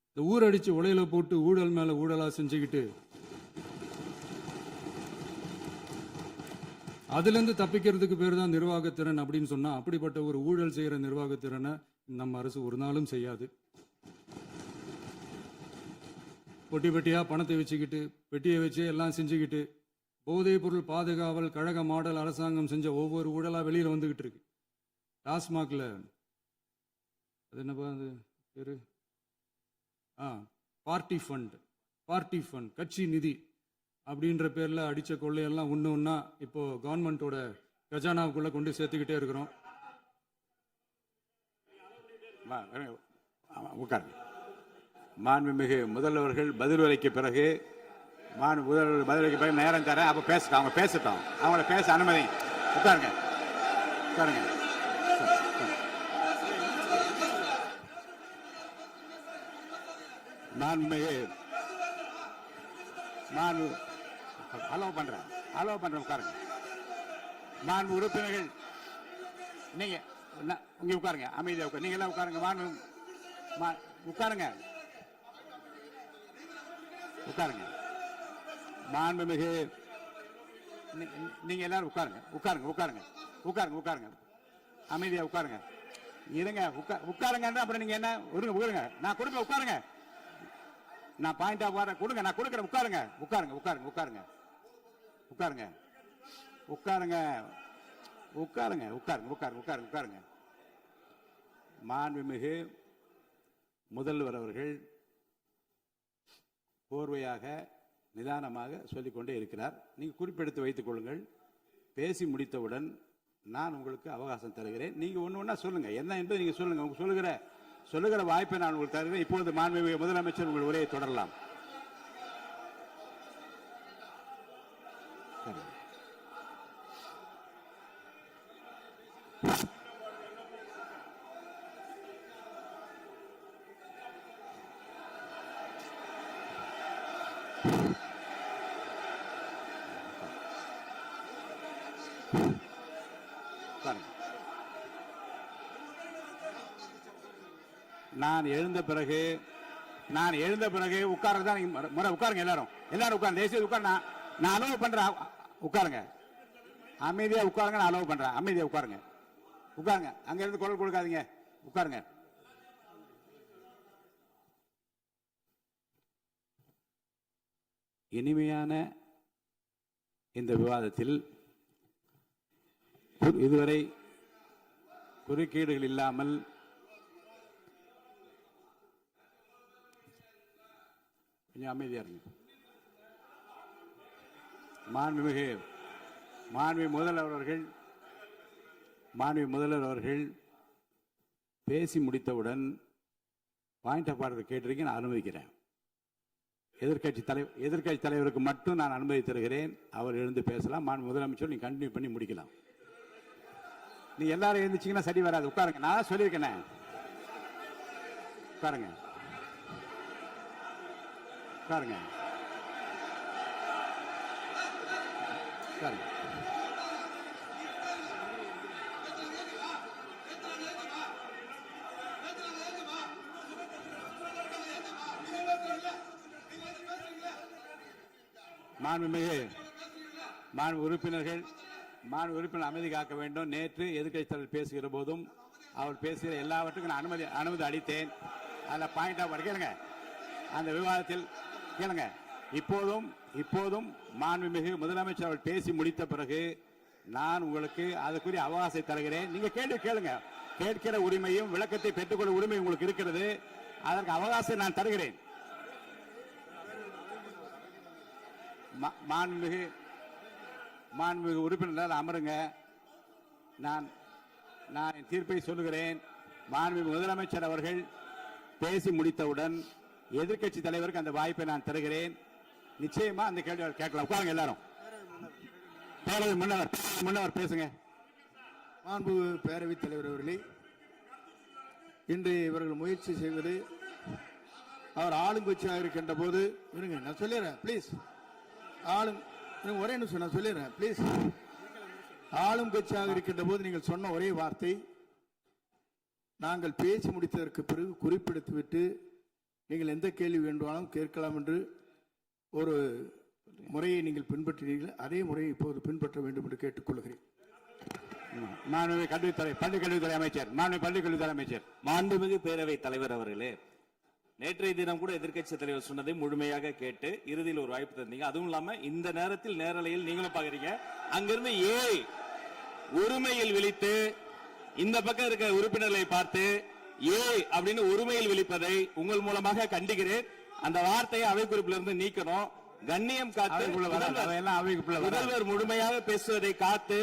இந்த ஊரடிச்சு உலையில போட்டு ஊழல் மேல ஊழலா செஞ்சுக்கிட்டு அதுல இருந்து தப்பிக்கிறதுக்கு பேர் தான் நிர்வாகத்திறன் அப்படின்னு சொன்னா, அப்படிப்பட்ட ஒரு ஊழல் செய்யற நிர்வாகத்திறனை நம்ம அரசு ஒரு நாளும் செய்யாது. பொட்டி பெட்டியா பணத்தை வச்சுக்கிட்டு, பெட்டியை வச்சு எல்லாம் செஞ்சுக்கிட்டு, போதைப் பொருள் பாதுகாவல் கழக மாடல் அரசாங்கம் செஞ்ச ஒவ்வொரு ஊழலா வெளியில வந்துகிட்டு இருக்கு. டாஸ்மாக்ல அது என்னப்பா அது பேரு, பார்ட்டி ஃபண்ட் கட்சி நிதி அப்படின்ற பேர்ல அடிச்ச கொள்ளையெல்லாம் ஒன்று ஒன்றா இப்போ கவர்மெண்ட்டோட கஜானாவுக்குள்ள கொண்டு சேர்த்துக்கிட்டே இருக்கிறோம். உட்காருங்க. மாண்புமிகு முதல்வர்கள் பதில் உரைக்கு பிறகு முதல்வர் பதில் உரைக்கு பிறகு நேரம் தரேன். அப்ப பேசட்டும், அவங்க பேசட்டும், அவங்கள பேச அனுமதி. உட்காருங்க, உட்காருங்க. மாண்புமிகு அலோவ் பண்றேன் உட்காருங்க. மாண்பு உறுப்பினர்கள் நீங்க இங்க உட்காருங்க, அமைதியா உட்காரு. நீங்க எல்லாம் உட்காருங்க. உட்காருங்க, உட்காருங்க. மாண்புமிகு நீங்க எல்லாரும் உட்காருங்க, உட்காருங்க, உட்காருங்க, உட்காருங்க, உட்காருங்க. அமைதியா உட்காருங்க. இருங்க, உட்காருங்க. அப்புறம் நீங்க என்ன உட்காருங்க. நான் கொடுப்பேன், உட்காருங்க. நான் பாயிண்ட் ஆஃப் வர கொடுங்க, நான் கொடுக்குறேன். உட்காருங்க, உட்காருங்க, உட்காருங்க, உட்காருங்க, உட்காருங்க, உட்காருங்க, உட்காருங்க, உட்காருங்க, உட்காருங்க, உட்காருங்க, உட்காருங்க. மாண்புமிகு முதல்வர் அவர்கள் கோர்வையாக நிதானமாக சொல்லிக்கொண்டே இருக்கிறார். நீங்க குறிப்பெடுத்து வைத்துக் கொள்ளுங்கள். பேசி முடித்தவுடன் நான் உங்களுக்கு அவகாசம் தருகிறேன். நீங்க ஒண்ணு ஒண்ணா சொல்லுங்க, என்ன என்பது நீங்க சொல்லுங்க. உங்க சொல்லுகிற வாய்ப்பை நான் உங்களுக்கு தருகிறேன். இப்போது மாண்புமிகு முதலமைச்சர் உங்கள் உரையை தொடரலாம். நான் எழுந்த பிறகு உட்கார்றதான் முறை. உட்காருங்க, எல்லாரும் உட்காருங்க. தேசிய உட்கார். நான் அலோவ் பண்றேன். உட்காருங்க, அமைதியா உட்காருங்க. நான் அலோவ் பண்றேன். அமைதியா உட்காருங்க, உட்காருங்க. அங்க இருந்து குரல் கொடுக்காதீங்க. உட்காருங்க. இனிமையான இந்த விவாதத்தில் இதுவரை குறுக்கீடுகள் இல்லாமல் கொஞ்சம் அமைதியா இருங்க. மாண்புமிகு முதல்வர் அவர்கள் பேசி முடித்தவுடன் பாயிண்ட் ஆஃப் ஆர்டர் கேட்டிருக்கீங்க, நான் அனுமதிக்கிறேன். எதிர்கட்சி தலைவருக்கு மட்டும் நான் அனுமதி தருகிறேன். அவர் எழுந்து பேசலாம். மாண்பு முதலமைச்சர் நீங்க கண்டினியூ பண்ணி முடிக்கலாம். நீ எல்லாரும் எழுந்துச்சீங்கன்னா சரி வராது. உட்காருங்க, நான் சொல்லியிருக்கேன். உட்காருங்க, உட்காருங்க, உட்காருங்க. மாண்பு உறுப்பினர் அமைதி காக்க வேண்டும். நேற்று எதிர்க்கட்சி தலைவர் பேசுகிற போதும் அவர் பேசுகிற எல்லாவற்றுக்கும் நான் அனுமதி அளித்தேன். அதில் பாயிண்ட் ஆஃப் கேளுங்க, அந்த விவாதத்தில் கேளுங்க. இப்போதும் மாண்புமிகு முதலமைச்சர் அவர்கள் பேசி முடித்த பிறகு நான் உங்களுக்கு அதுக்குரிய அவகாசத்தை தருகிறேன். நீங்க கேள்வி கேளுங்க. கேட்கிற உரிமையும் விளக்கத்தை பெற்றுக்கொள்ள உரிமை உங்களுக்கு இருக்கிறது. அதற்கு அவகாசம் நான் தருகிறேன். மாண்புமிகு உறுப்பினர் அமருங்க. நான் என் தீர்ப்பை சொல்லுகிறேன். மாண்புமிகு முதலமைச்சர் அவர்கள் பேசி முடித்தவுடன் எதிர்க்கட்சி தலைவருக்கு அந்த வாய்ப்பை நான் தருகிறேன். நிச்சயமா அந்த கேள்வி கேட்கலாம். உட்காருங்க எல்லாரும். பேரவை முன்னவர் பேசுங்க. மாண்பு பேரவைத் தலைவர் அவர்களே, இன்று இவர்கள் முயற்சி செய்வது அவர் ஆளுங்கட்சியாக இருக்கின்ற போது இருங்க, நான் சொல்லிடுறேன் பிளீஸ். ஒரே நிமிஷம் நான் சொல்லிடுறேன் பிளீஸ். ஆளும் கட்சியாக இருக்கின்ற போது நீங்கள் சொன்ன ஒரே வார்த்தை, நாங்கள் பேசி முடித்ததற்கு பிறகு குறிப்பிடுத்துவிட்டு நீங்கள் எந்த கேள்வி வேண்டுமானாலும் கேட்கலாம் என்று ஒரு முறையை நீங்கள் பின்பற்றினீர்கள். அதே முறையை இப்போது பின்பற்ற வேண்டும் என்று கேட்டுக்கொள்கிறேன். பள்ளிக்கல்வித்துறை அமைச்சர், மாண்புமிகு பேரவைத் தலைவர் அவர்களே, நேற்றைய தினம் கூட எதிர்க்கட்சி தலைவர் சொன்னதை முழுமையாக கேட்டு இறுதியில் ஒரு வாய்ப்பு தந்தீங்க. அதுவும் இல்லாம இந்த நேரத்தில் நேரலையில் நீங்களும் பாக்குறீங்க. அங்கிருந்து உரிமையில் விழித்து இந்த பக்கம் இருக்க உறுப்பினர்களை பார்த்து அப்படின்னு உரிமையில் விழிப்பதை உங்கள் மூலமாக கண்டிக்கிறேன். அந்த வார்த்தையை அவை குறிப்பிலிருந்து நீக்கணும். கண்ணியம் காத்து முதல்வர் முழுமையாக பேசுவதை காத்து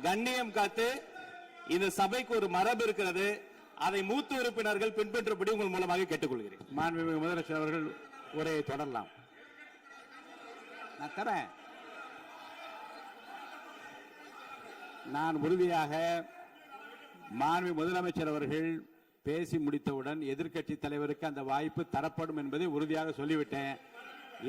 கண்ணியம் காத்து இந்த சபைக்கு ஒரு மரபு இருக்கிறது. அதை மூத்த உறுப்பினர்கள் பின்பற்றும்படி உங்கள் மூலமாக கேட்டுக்கொள்கிறேன். மாண்புமிகு முதலமைச்சர் அவர்கள் உரையை தொடரலாம். நான் தரேன். நான் உறுதியாக மாண்புமிகு முதலமைச்சர் அவர்கள் பேசி முடித்தவுடன் எதிர்க்கட்சி தலைவருக்கு அந்த வாய்ப்பு தரப்படும் என்பதை உறுதியாக சொல்லிவிட்டேன்.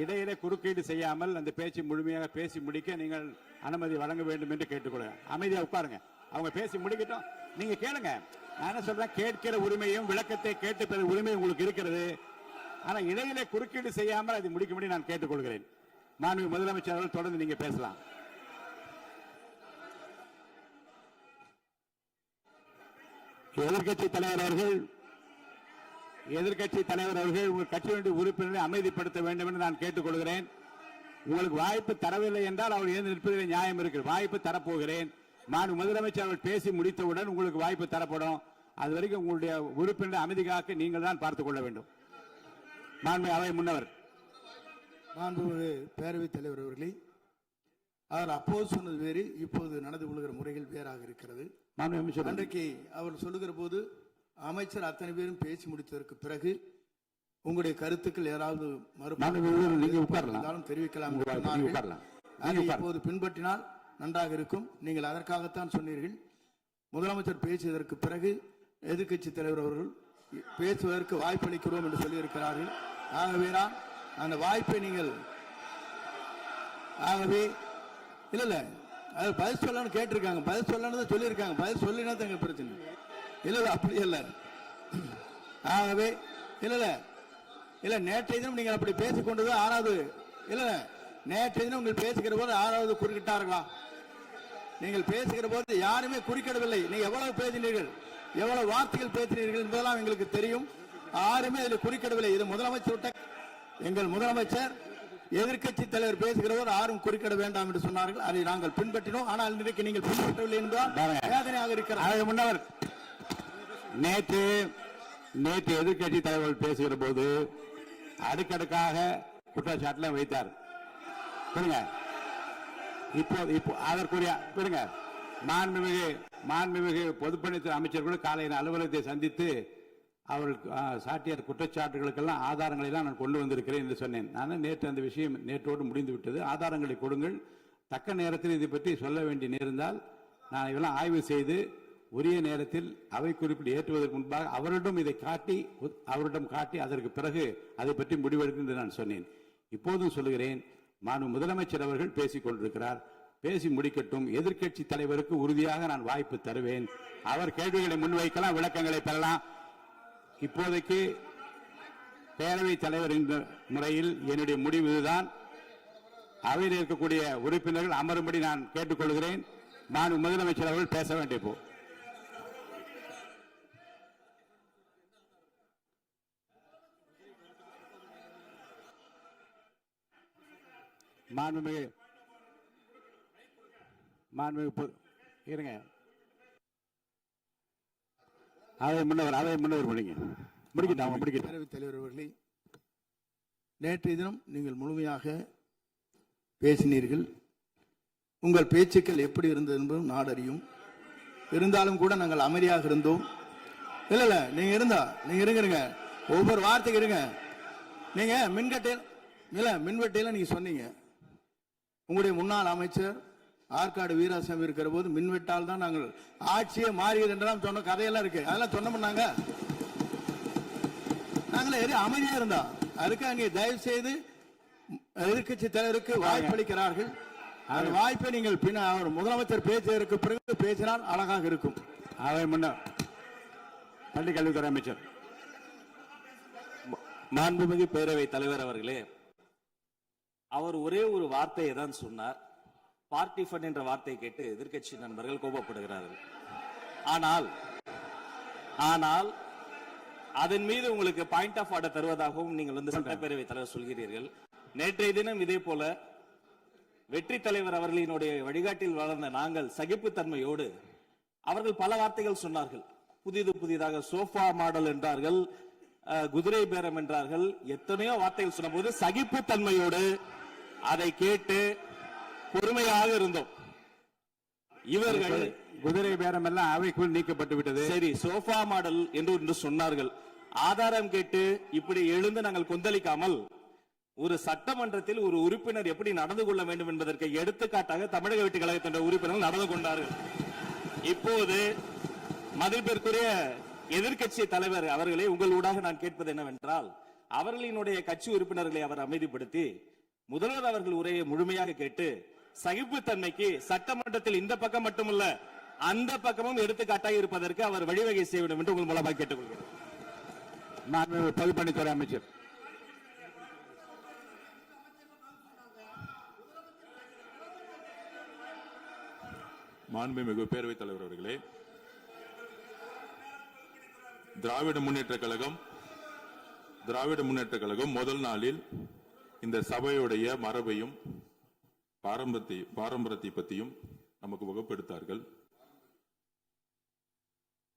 இடையிலே குறுக்கீடு செய்யாமல் அந்த பேச்சு முழுமையாக பேசி முடிக்க நீங்கள் அனுமதி வழங்க வேண்டும் என்று கேட்டுக்கொள்கிறேன். அமைதியா உட்காருங்க. அவங்க பேசி முடிக்கட்டும், நீங்க கேளுங்க. நான் என்ன சொல்றேன், கேட்கிற உரிமையும் விளக்கத்தை கேட்டு பெற உரிமை உங்களுக்கு இருக்கிறது. ஆனா இடையிலே குறுக்கீடு செய்யாமல் அதை முடிக்கும்படி நான் கேட்டுக்கொள்கிறேன். மாண்புமிகு முதலமைச்சர் அவர்கள் தொடர்ந்து நீங்க பேசலாம். எதிர்க்கட்சி தலைவர் அவர்கள் உங்கள் கட்சியினுடைய உறுப்பினரை அமைதிப்படுத்த வேண்டும் என்று நான் கேட்டுக்கொள்கிறேன். உங்களுக்கு வாய்ப்பு தரவில்லை என்றால் அவர் எழுந்து நிற்பதில் நியாயம் இருக்கிறது. வாய்ப்பு தரப்போகிறேன். நான் முதலமைச்சர் அவர்கள் பேசி முடித்தவுடன் உங்களுக்கு வாய்ப்பு தரப்படும். அது வரைக்கும் உங்களுடைய உறுப்பினரை அமைதி காக்க நீங்கள் தான் பார்த்துக் கொள்ள வேண்டும். மாண்புமிகு அவை முன்னவர். மாண்புமிகு பேரவைத் தலைவர் அவர்களே, அவர் அப்போது சொன்னது வேறு, இப்போது நடந்து கொள்கிற முறைகள் வேறாக இருக்கிறது. அன்றைக்கு அவர் சொல்லுகிற போது அமைச்சர் அத்தனை பேரும் பேசி முடித்ததற்கு பிறகு உங்களுடைய கருத்துக்கள் யாராவது தெரிவிக்கலாம். இப்போது பின்பற்றினால் நன்றாக இருக்கும். நீங்கள் அதற்காகத்தான் சொன்னீர்கள். முதலமைச்சர் பேசியதற்கு பிறகு எதிர்க்கட்சி தலைவர் அவர்கள் பேசுவதற்கு வாய்ப்பளிக்கிறோம் என்று சொல்லியிருக்கிறார்கள். ஆகவேதான் அந்த வாய்ப்பை நீங்கள் இல்ல அது பதில் சொல்லணும்னு கேட்டிருக்காங்க. பதில் சொல்லணும் சொல்லியிருக்காங்க. பதில் சொல்லினா தங்க பிரச்சனை இல்ல. அப்படி இல்ல. ஆகவே இல்ல நேற்றைய தினம் நீங்கள் அப்படி பேசிக்கொண்டது ஆறாவது இல்ல. நேற்றைய தினம் நீங்கள் பேசுகிற போது ஆறாவது குறுக்கிட்டார்களா? நீங்கள் பேசுகிற போது யாருமே குறுக்கிடவில்லை. நீங்க எவ்வளவு பேசினீர்கள், எவ்வளவு வார்த்தைகள் பேசினீர்கள் என்பதெல்லாம் எங்களுக்கு தெரியும். யாருமே அதில் குறுக்கிடவில்லை. இது முதலமைச்சர், எங்கள் முதலமைச்சர் எதிர்க்கட்சி தலைவர் பேசுகிறவர் யாரும் குறுக்கிட வேண்டாம் என்று சொன்னார்கள். அதை நாங்கள் பின்பற்றினோம். ஆனால் இன்றைக்கு நீங்கள் பின்பற்றவில்லை என்பதால் வேதனையாக இருக்கிறார். முன்னவர் நேற்று எதிர்க்கட்சி தலைவர் பேசுகிற போது அடுக்கடுக்காக குற்றச்சாட்டுல வைத்தார். இப்போ அதற்குரிய மாண்புமிகு பொதுப்பணித்துறை அமைச்சர்கள் காலையில் அலுவலகத்தை சந்தித்து அவர்கள் சாட்டிய குற்றச்சாட்டுகளுக்கெல்லாம் ஆதாரங்களை எல்லாம் நான் கொண்டு வந்திருக்கிறேன் என்று சொன்னேன். நான் நேற்று அந்த விஷயம் நேற்றோடு முடிந்து விட்டது. ஆதாரங்களை கொடுங்கள். தக்க நேரத்தில் இதை பற்றி சொல்ல வேண்டிய நேர்ந்தால் நான் இதெல்லாம் ஆய்வு செய்து உரிய நேரத்தில் அவை குறிப்பிட்டு ஏற்றுவதற்கு முன்பாக அவரிடம் காட்டி அதற்கு பிறகு அதை பற்றி முடிவெடுக்கும் என்று நான் சொன்னேன். இப்போதும் சொல்லுகிறேன், முதலமைச்சர் அவர்கள் பேசிக் கொண்டிருக்கிறார். பேசி முடிக்கட்டும். எதிர்க்கட்சி தலைவருக்கு உறுதியாக நான் வாய்ப்பு தருவேன். அவர் கேள்விகளை முன்வைக்கலாம், விளக்கங்களை பெறலாம். இப்போதைக்கு பேரவைத் தலைவர் என்ற முறையில் என்னுடைய முடிவு இதுதான். அவையில் இருக்கக்கூடிய உறுப்பினர்கள் அமரும்படி நான் கேட்டுக்கொள்கிறேன். நான் முதலமைச்சர் அவர்கள் பேச வேண்டிய போ இருங்க. முன்னவர் பேரவைத் தலைவர் அவர்களே, நேற்றைய தினம் நீங்கள் முழுமையாக பேசினீர்கள். உங்கள் பேச்சுக்கள் எப்படி இருந்தது என்பதும் நாடறியும். இருந்தாலும் கூட நாங்கள் அமைதியாக இருந்தோம். இல்ல நீங்க இருங்க. ஒவ்வொரு வார்த்தைக்கு இருங்க. நீங்க மின்வெட்டையில நீங்க சொன்னீங்க. உங்களுடைய முன்னாள் அமைச்சர் ஆற்காடு வீராசாமி இருக்கிற போது மின்வெட்டால் தான் நாங்கள் ஆட்சியே மாறியது என்றெல்லாம் சொன்ன கதையெல்லாம் இருக்கு. அதெல்லாம் சொன்னோம்னாங்க. நாங்களே அமைதியா இருந்தோம். அதுக்கு அங்கே தயவு செய்து எதிர்க்கட்சி தலைவருக்கு வாய்ப்பளிக்கிறார்கள். அந்த வாய்ப்பை நீங்கள் அவர் முதலமைச்சர் பேசியதற்கு பிறகு பேசினால் அழகாக இருக்கும். அவை முன்னர் பள்ளி கல்வித்துறை அமைச்சர். மாண்புமிகு பேரவைத் தலைவர் அவர்களே, அவர் ஒரே ஒரு வார்த்தையை தான் சொன்னார். பார்ட்டி ஃபண்ட் என்ற வார்த்தையை கேட்டு எதிர்க்கட்சி நண்பர்கள் கோபப்படுகிறார்கள். ஆனால் அதன் மீது உங்களுக்கு பாயிண்ட் ஆஃப் ஆர்டர் தருவதாகவும் நீங்கள் சட்டப்பேரவைத் தலைவர் சொல்கிறீர்கள். நேற்றைய தினம் இதே போல வெற்றி தலைவர் அவர்களினுடைய வழிகாட்டில் வளர்ந்த நாங்கள் சகிப்புத்தன்மையோடு அவர்கள் பல வார்த்தைகள் சொன்னார்கள். புதிதாக சோஃபா மாடல் என்றார்கள், குதிரை பேரம் என்றார்கள், எத்தனையோ வார்த்தைகள் சொன்ன போது சகிப்புத்தன்மையோடு அதை கேட்டு பொறுமையாக இருந்தோம். குதிரை பேரம் எல்லாம் அவைக்குள் நீக்கப்பட்டு விட்டது. சரி, சோஃபா மாடல் என்று ஒன்று சொன்னார்கள். ஆதாரம் கேட்டு இப்படி எழுந்து நாங்கள் கொந்தளிக்காமல் ஒரு சட்டமன்றத்தில் ஒரு உறுப்பினர் எப்படி நடந்து கொள்ள வேண்டும் என்பதற்கு எடுத்துக்காட்டாக தமிழக வெற்றி கழகத்தின் உறுப்பினர்கள் நடந்து கொண்டார்கள். இப்போது மதிப்பிற்குரிய எதிர்க்கட்சி தலைவர் அவர்களே, உங்களூடாக நான் கேட்பது என்னவென்றால், அவர்களினுடைய கட்சி உறுப்பினர்களை அவர் அமைதிப்படுத்தி முதல்வர் அவர்கள் உரையை முழுமையாக கேட்டு சகிப்புத்தன்மைக்கு சட்டமன்றத்தில் இந்த பக்கம் மட்டுமல்ல அந்த பக்கமும் எடுத்துக்காட்டாக இருப்பதற்கு அவர் வழிவகை செய்ய வேண்டும் என்று உங்கள் மூலமாக கேட்டுக்கொள்கிறேன். மாண்புமிகு பொதுப்பணித்துறை அமைச்சர். மாண்புமிகு பேரவைத் தலைவர் அவர்களே, திராவிட முன்னேற்ற கழகம் முதல் நாளில் இந்த சபையுடைய மரபையும் பாரம்பரியத்தை பற்றியும் நமக்கு வகுப்பெடுத்தார்கள்.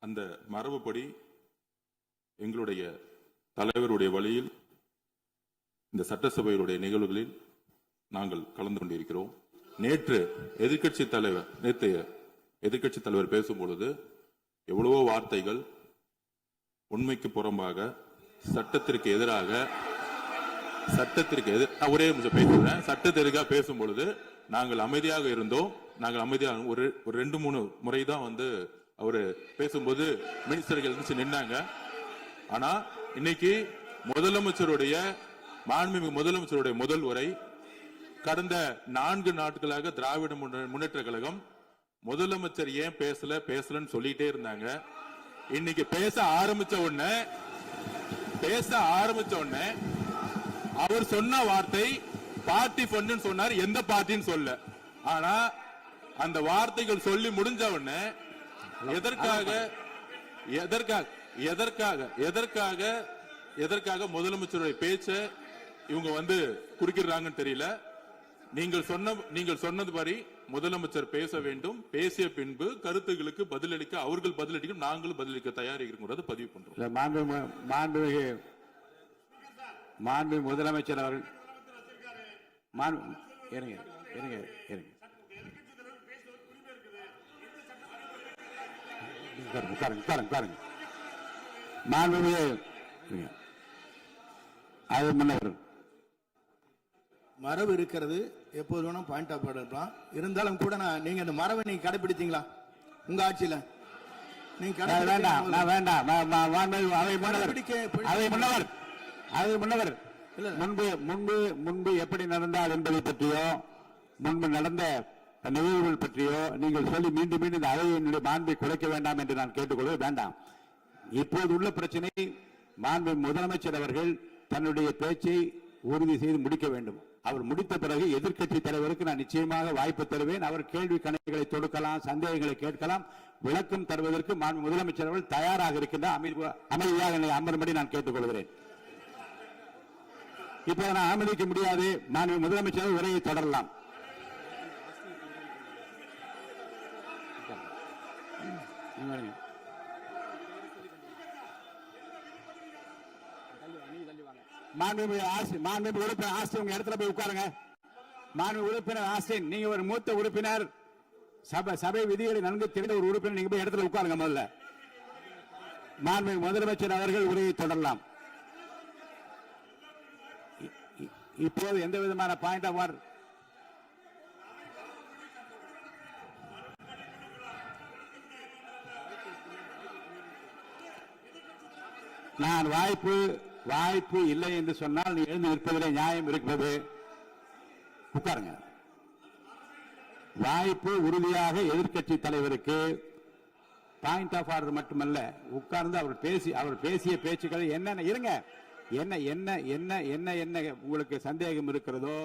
அந்த மரபுப்படி எங்களுடைய தலைவருடைய வழியில் இந்த சட்டசபையுடைய நிகழ்வுகளில் நாங்கள் கலந்து கொண்டிருக்கிறோம். நேற்று எதிர்க்கட்சி தலைவர் பேசும் பொழுது எவ்வளவோ வார்த்தைகள் உண்மைக்கு புறம்பாக சட்டத்திற்கு எதிராக ஒரே நிமிஷம் பேசுறேன். சட்டத்திற்காக பேசும் பொழுது நாங்கள் அமைதியாக இருந்தோம். ஒரு 2-3 முறை தான் அவரு பேசும்போது மினிஸ்டர்கள் இருந்துச்சு நின்னாங்க. ஆனா இன்னைக்கு மாண்புமிகு முதலமைச்சருடைய முதல் உரை, கடந்த 4 நாட்களாக திராவிட முன்னேற்ற கழகம் முதலமைச்சர் ஏன் பேசலன்னு சொல்லிட்டே இருந்தாங்க. இன்னைக்கு பேச ஆரம்பிச்ச உடனே அவர் சொன்ன வார்த்தை பார்ட்டி ஃபண்ட் சொன்னார். எந்த பார்ட்டின்னு சொல்ல. ஆனா அந்த வார்த்தைகள் சொல்லி முடிஞ்ச உடனே எதற்காக முதலமைச்சருடைய பேச்ச இவங்க குறுக்கிறாங்கன்னு தெரியல. நீங்கள் சொன்னதுபடி முதலமைச்சர் பேச வேண்டும். பேசிய பின்பு கருத்துகளுக்கு பதிலளிக்க அவர்கள் பதிலளிக்கும், நாங்களும் பதிலளிக்க தயாராக இருக்கிறது பதிவு பண்றோம். மாண்புமிகு முதலமைச்சர் அவர்கள் மரபு இருக்கிறது, எப்போது வேணும் பாயிண்ட் ஆஃப் ஆர்டர் இருக்கலாம். இருந்தாலும் கூட நீங்க அந்த மரபை நீங்க கடைபிடித்தீங்களா உங்க ஆட்சியில? நீங்க முன்பு எப்படி நடந்தார் என்பதை பற்றியோ முன்பு நடந்த நிகழ்வுகள் பற்றியோ நீங்கள் சொல்லி மீண்டும் மீண்டும் இந்த அவையினுடைய மாண்பை குறைக்க வேண்டாம் என்று நான் கேட்டுக்கொள்வது வேண்டாம். இப்போது உள்ள பிரச்சனை, மாண்பு முதலமைச்சர் அவர்கள் தன்னுடைய பேச்சை உறுதி செய்து முடிக்க வேண்டும். அவர் முடித்த பிறகு எதிர்க்கட்சி தலைவருக்கு நான் நிச்சயமாக வாய்ப்பு தருவேன். அவர் கேள்வி கணைகளை தொடுக்கலாம், சந்தேகங்களை கேட்கலாம். விளக்கம் தருவதற்கு மாண்பு முதலமைச்சர் அவர்கள் தயாராக இருக்கின்றார். அமைதியாக என்னை அமரும்படி நான் கேட்டுக்கொள்கிறேன். இப்போது நான் அனுமதிக்க முடியாது. மாண்பு முதலமைச்சர் உரையை தொடரலாம். மாண்புமிகு உறுப்பினர் ஆஸ்தின் உங்க இடத்துல போய் உட்காருங்க. மாண்புமிகு உறுப்பினர் ஆஸ்தின், நீங்க ஒரு மூத்த உறுப்பினர், சபை விதிகளை நன்கு தெரிந்த ஒரு உறுப்பினர், நீங்க போய் இடத்துல உட்காருங்க. முதல்ல மாண்புமிகு முதலமைச்சர் அவர்கள் உரையை தொடரலாம். இப்போது எந்த விதமான பாயிண்ட் ஆஃப் ஆர்டர் நான் வாய்ப்பு இல்லை என்று சொன்னால் நீ எழுந்து நிற்பதிலே நியாயம் இருக்கிறது. உட்காருங்க. வாய்ப்பு உறுதியாக எதிர்க்கட்சி தலைவருக்கு பாயிண்ட் ஆஃப் ஆர்டர் மட்டுமல்ல, உட்கார்ந்து அவர் பேசிய பேச்சுக்கள் என்னென்ன இருங்க, என்ன உங்களுக்கு சந்தேகம் இருக்கிறதோ,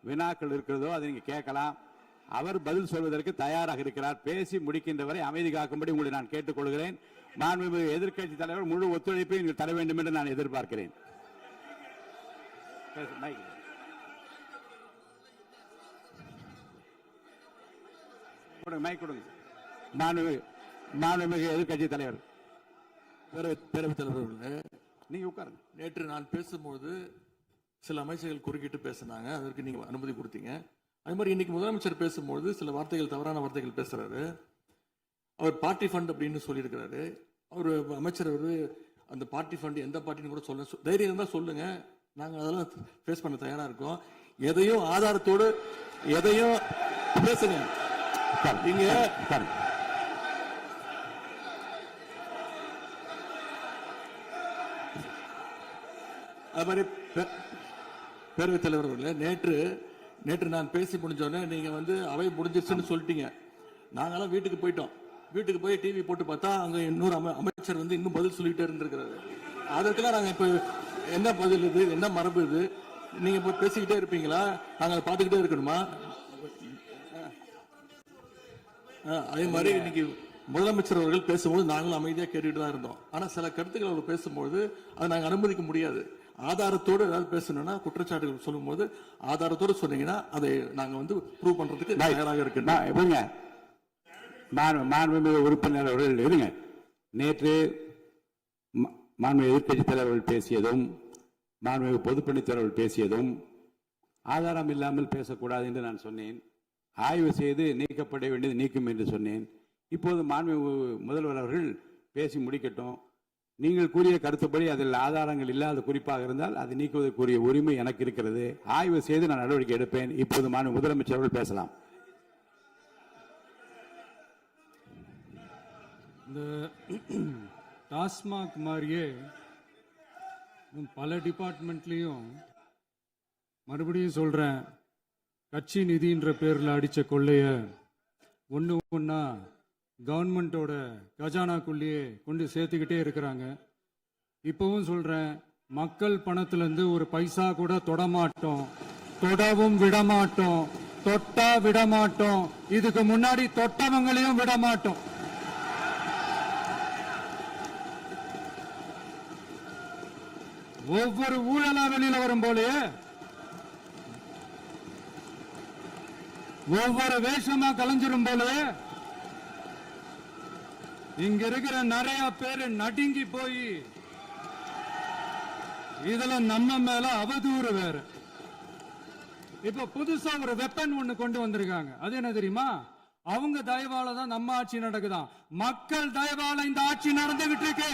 வினாக்கள் இருக்கிறதோ அதை நீங்க கேட்கலாம். அவர் பதில் சொல்வதற்கு தயாராக இருக்கிறார். பேசி முடிக்கின்ற வரை அமைதி காக்கும்படி உங்களை நான் கேட்டுக்கொள்கிறேன். மாண்புமிகு எதிர்க்கட்சி தலைவர் முழு ஒத்துழைப்பை நீங்கள் தர வேண்டும் என்று நான் எதிர்பார்க்கிறேன். மாண்புமிகு எதிர்க்கட்சி தலைவர், பேரவைத் தலைவர், நீங்க உட்காருங்க. நேற்று நான் பேசும்போது சில அமைச்சர்கள் குறுக்கிட்டு பேசினாங்க, அதற்கு நீங்க அனுமதி கொடுத்தீங்க. அதே மாதிரி இன்னைக்கு முதலமைச்சர் பேசும்போது சில வார்த்தைகள், தவறான வார்த்தைகள் பேசுறாரு. அவர் பார்ட்டி ஃபண்ட் அப்படின்னு சொல்லியிருக்கிறாரு. அவர் அமைச்சர் அவரு அந்த பார்ட்டி ஃபண்ட் எந்த பார்ட்டின்னு கூட சொல்ல தைரியம் இருந்தா சொல்லுங்க, நாங்க அதெல்லாம் ஃபேஸ் பண்ண தயாரா இருக்கோம். எதையும் ஆதாரத்தோடு எதையும் பேசுங்க. நீங்க அது மாதிரி பேரவைத் தலைவர் அவர்களே, நேற்று நான் பேசி முடிஞ்சோடனே நீங்க வந்து அவை முடிஞ்சிருச்சுன்னு சொல்லிட்டீங்க. நாங்கெல்லாம் வீட்டுக்கு போயிட்டோம். வீட்டுக்கு போய் டிவி போட்டு பார்த்தா அங்க இன்னொரு அமைச்சர் வந்து இன்னும் பதில் சொல்லிட்டே இருந்திருக்கிறாரு. அதற்கெல்லாம் நாங்க இப்ப என்ன பதில் இது, என்ன மரபு இது? நீங்க இப்ப பேசிக்கிட்டே இருப்பீங்களா? நாங்க அதை பார்த்துக்கிட்டே இருக்கணுமா? அதே மாதிரி இன்னைக்கு முதலமைச்சர் அவர்கள் பேசும்போது நாங்களும் அமைதியா கேட்டுட்டு தான் இருந்தோம். ஆனா சில கருத்துக்கள் அவர் பேசும்போது அதை நாங்க அனுமதிக்க முடியாது. ஆதாரத்தோடு ஏதாவது பேசணும்னா, குற்றச்சாட்டுகள் சொல்லும் போது ஆதாரத்தோடு சொன்னீங்கன்னா அதை நாங்க வந்து ப்ரூவ் பண்றதுக்கு தயாராக இருக்கு. மாண்புமிகு உறுப்பினர் அவர்கள் இருங்க. நேற்று மாண்புமிகு எதிர்க்கட்சி தலைவர்கள் பேசியதும் மாண்புமிகு பொதுப்பணித்தலைவர்கள் பேசியதும் ஆதாரம் இல்லாமல் பேசக்கூடாது என்று நான் சொன்னேன். ஆய்வு செய்து நீக்கப்பட வேண்டியது நீக்கும் என்று சொன்னேன். இப்போது மாண்புமிகு முதல்வர் அவர்கள் பேசி முடிக்கட்டும். நீங்கள் கூறிய கருத்துப்படி அதில் ஆதாரங்கள் இல்லாத குறிப்பாக இருந்தால் அதை நீக்குவதற்குரிய உரிமை எனக்கு இருக்கிறது. ஆய்வு செய்து நான் நடவடிக்கை எடுப்பேன். இப்போது மாண்புமிகு முதலமைச்சர் அவர்கள் பேசலாம். இந்த டாஸ்மாக் மாதிரியே பல டிபார்ட்மெண்ட்லேயும் மறுபடியும் சொல்கிறேன், கட்சி நிதின்ற பேரில் அடித்த கொள்ளைய ஒன்று ஒன்றா கவர்மெண்ட்டோட கஜானாக்குள்ளேயே கொண்டு சேர்த்துக்கிட்டே இருக்கிறாங்க. இப்போவும் சொல்கிறேன், மக்கள் பணத்திலேருந்து ஒரு பைசா கூட தொடமாட்டோம், தொடவும் விடமாட்டோம், தொட்டா விடமாட்டோம். இதுக்கு முன்னாடி தொட்டவங்களையும் விடமாட்டோம். ஒவ்வொரு ஊழலா வெளியில வரும் போலயே ஒவ்வொரு வேஷமா கலைஞ்சிரும் போலயே இங்க இருக்கிற நிறைய பேரு நடுங்கி போய் இதுல நம்ம மேல அவதூறு வேற. இப்ப புதுசா ஒரு வெப்பன் ஒண்ணு கொண்டு வந்திருக்காங்க. அது என்ன தெரியுமா? அவங்க தயவால தான் நம்ம ஆட்சி நடக்குதான். மக்கள் தயவால இந்த ஆட்சி நடந்துகிட்டு இருக்கு.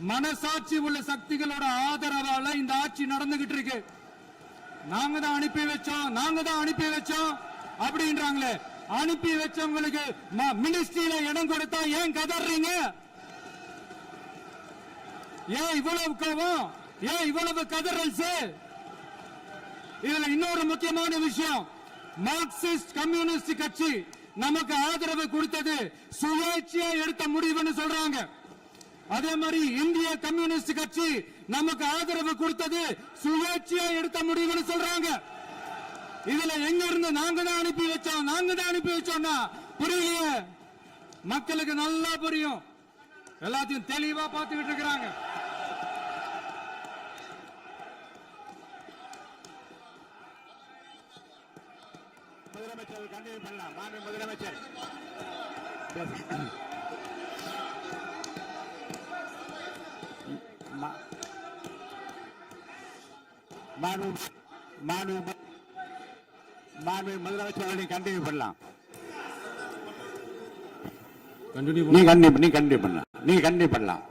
மனசாட்சி உள்ள சக்திகளோட ஆதரவால இந்த ஆட்சி நடந்துகிட்டு இருக்கு. நாங்க தான் அனுப்பி வச்சோம் அப்படின்றாங்களே. அனுப்பி வச்சவங்களுக்கு மினிஸ்ட்ரியில இடம் கொடுத்தா ஏன் கதறீங்க? ஏன் இவ்வளவு கோவம்? ஏன் இவ்வளவு கதறல்ஸ்? இதுல இன்னொரு முக்கியமான விஷயம், மார்க்சிஸ்ட் கம்யூனிஸ்ட் கட்சி நமக்கு ஆதரவு கொடுத்தது சுயேட்சையா எடுத்த முடிவுன்னு சொல்றாங்க. அதே மாதிரி இந்திய கம்யூனிஸ்ட் கட்சி நமக்கு ஆதரவு கொடுத்தது சுயேட்சையா எடுத்த முடிவுன்னு சொல்றாங்க. இதுல எங்க இருந்து நாங்க தான் அனுப்பி வச்சோம்னா புரியலையே. மக்களுக்கு நல்லா புரியும். எல்லாத்தையும் தெளிவா பார்த்துக்கிட்டு இருக்கிறாங்க. முதலமைச்சர் கண்டினியூ பண்ணலாம். மாண்பு முதலமைச்சர் முதலமைச்சர் கண்டினியூ பண்ணலாம். நீங்க கண்டினியூ பண்ணலாம்.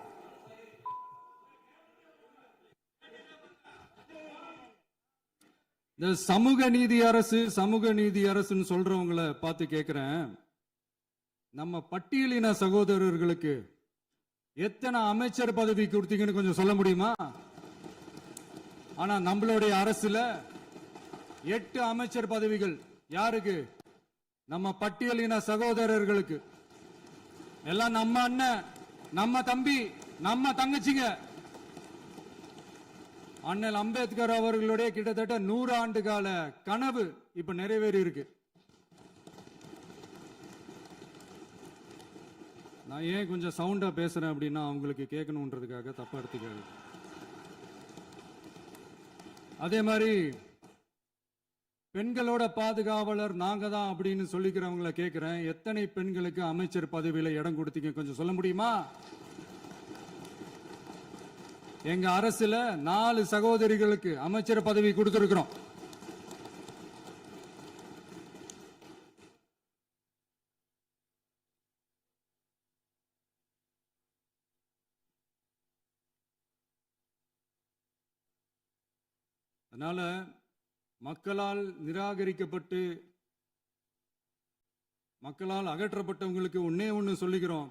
இந்த சமூக நீதி அரசுன்னு சொல்றவங்களை பார்த்து கேட்கிறேன், நம்ம பட்டியலின சகோதரர்களுக்கு எத்தனை அமைச்சர் பதவி கொடுத்தீங்கன்னு கொஞ்சம் சொல்ல முடியுமா? ஆனா நம்மளுடைய அரசுல 8 அமைச்சர் பதவிகள் யாருக்கு? நம்ம பட்டியலின சகோதரர்களுக்கு. எல்லாம் நம்ம அண்ணன், நம்ம தம்பி, நம்ம தங்கச்சிங்க. அண்ணல் அம்பேத்கர் அவர்களுடைய கிட்டத்தட்ட 100 ஆண்டு கால கனவு இப்ப நிறைவேறி இருக்கு. நான் ஏன் கொஞ்சம் சவுண்டா பேசுறேன் அப்படின்னா அவங்களுக்கு கேட்கணுன்றதுக்காக, தப்பா எடுத்துக்காது. அதே மாதிரி பெண்களோட பாதுகாவலர் நாங்க தான் அப்படின்னு சொல்லிக்கிறவங்களை கேட்கிறேன், எத்தனை பெண்களுக்கு அமைச்சர் பதவியில இடம் கொடுத்தீங்க கொஞ்சம் சொல்ல முடியுமா? எங்க அரசுல 4 சகோதரிகளுக்கு அமைச்சர் பதவி கொடுத்திருக்கிறோம். அதனால மக்களால் நிராகரிக்கப்பட்டு மக்களால் அகற்றப்பட்டவங்களுக்கு ஒன்னே ஒன்று சொல்லிக்கிறோம்,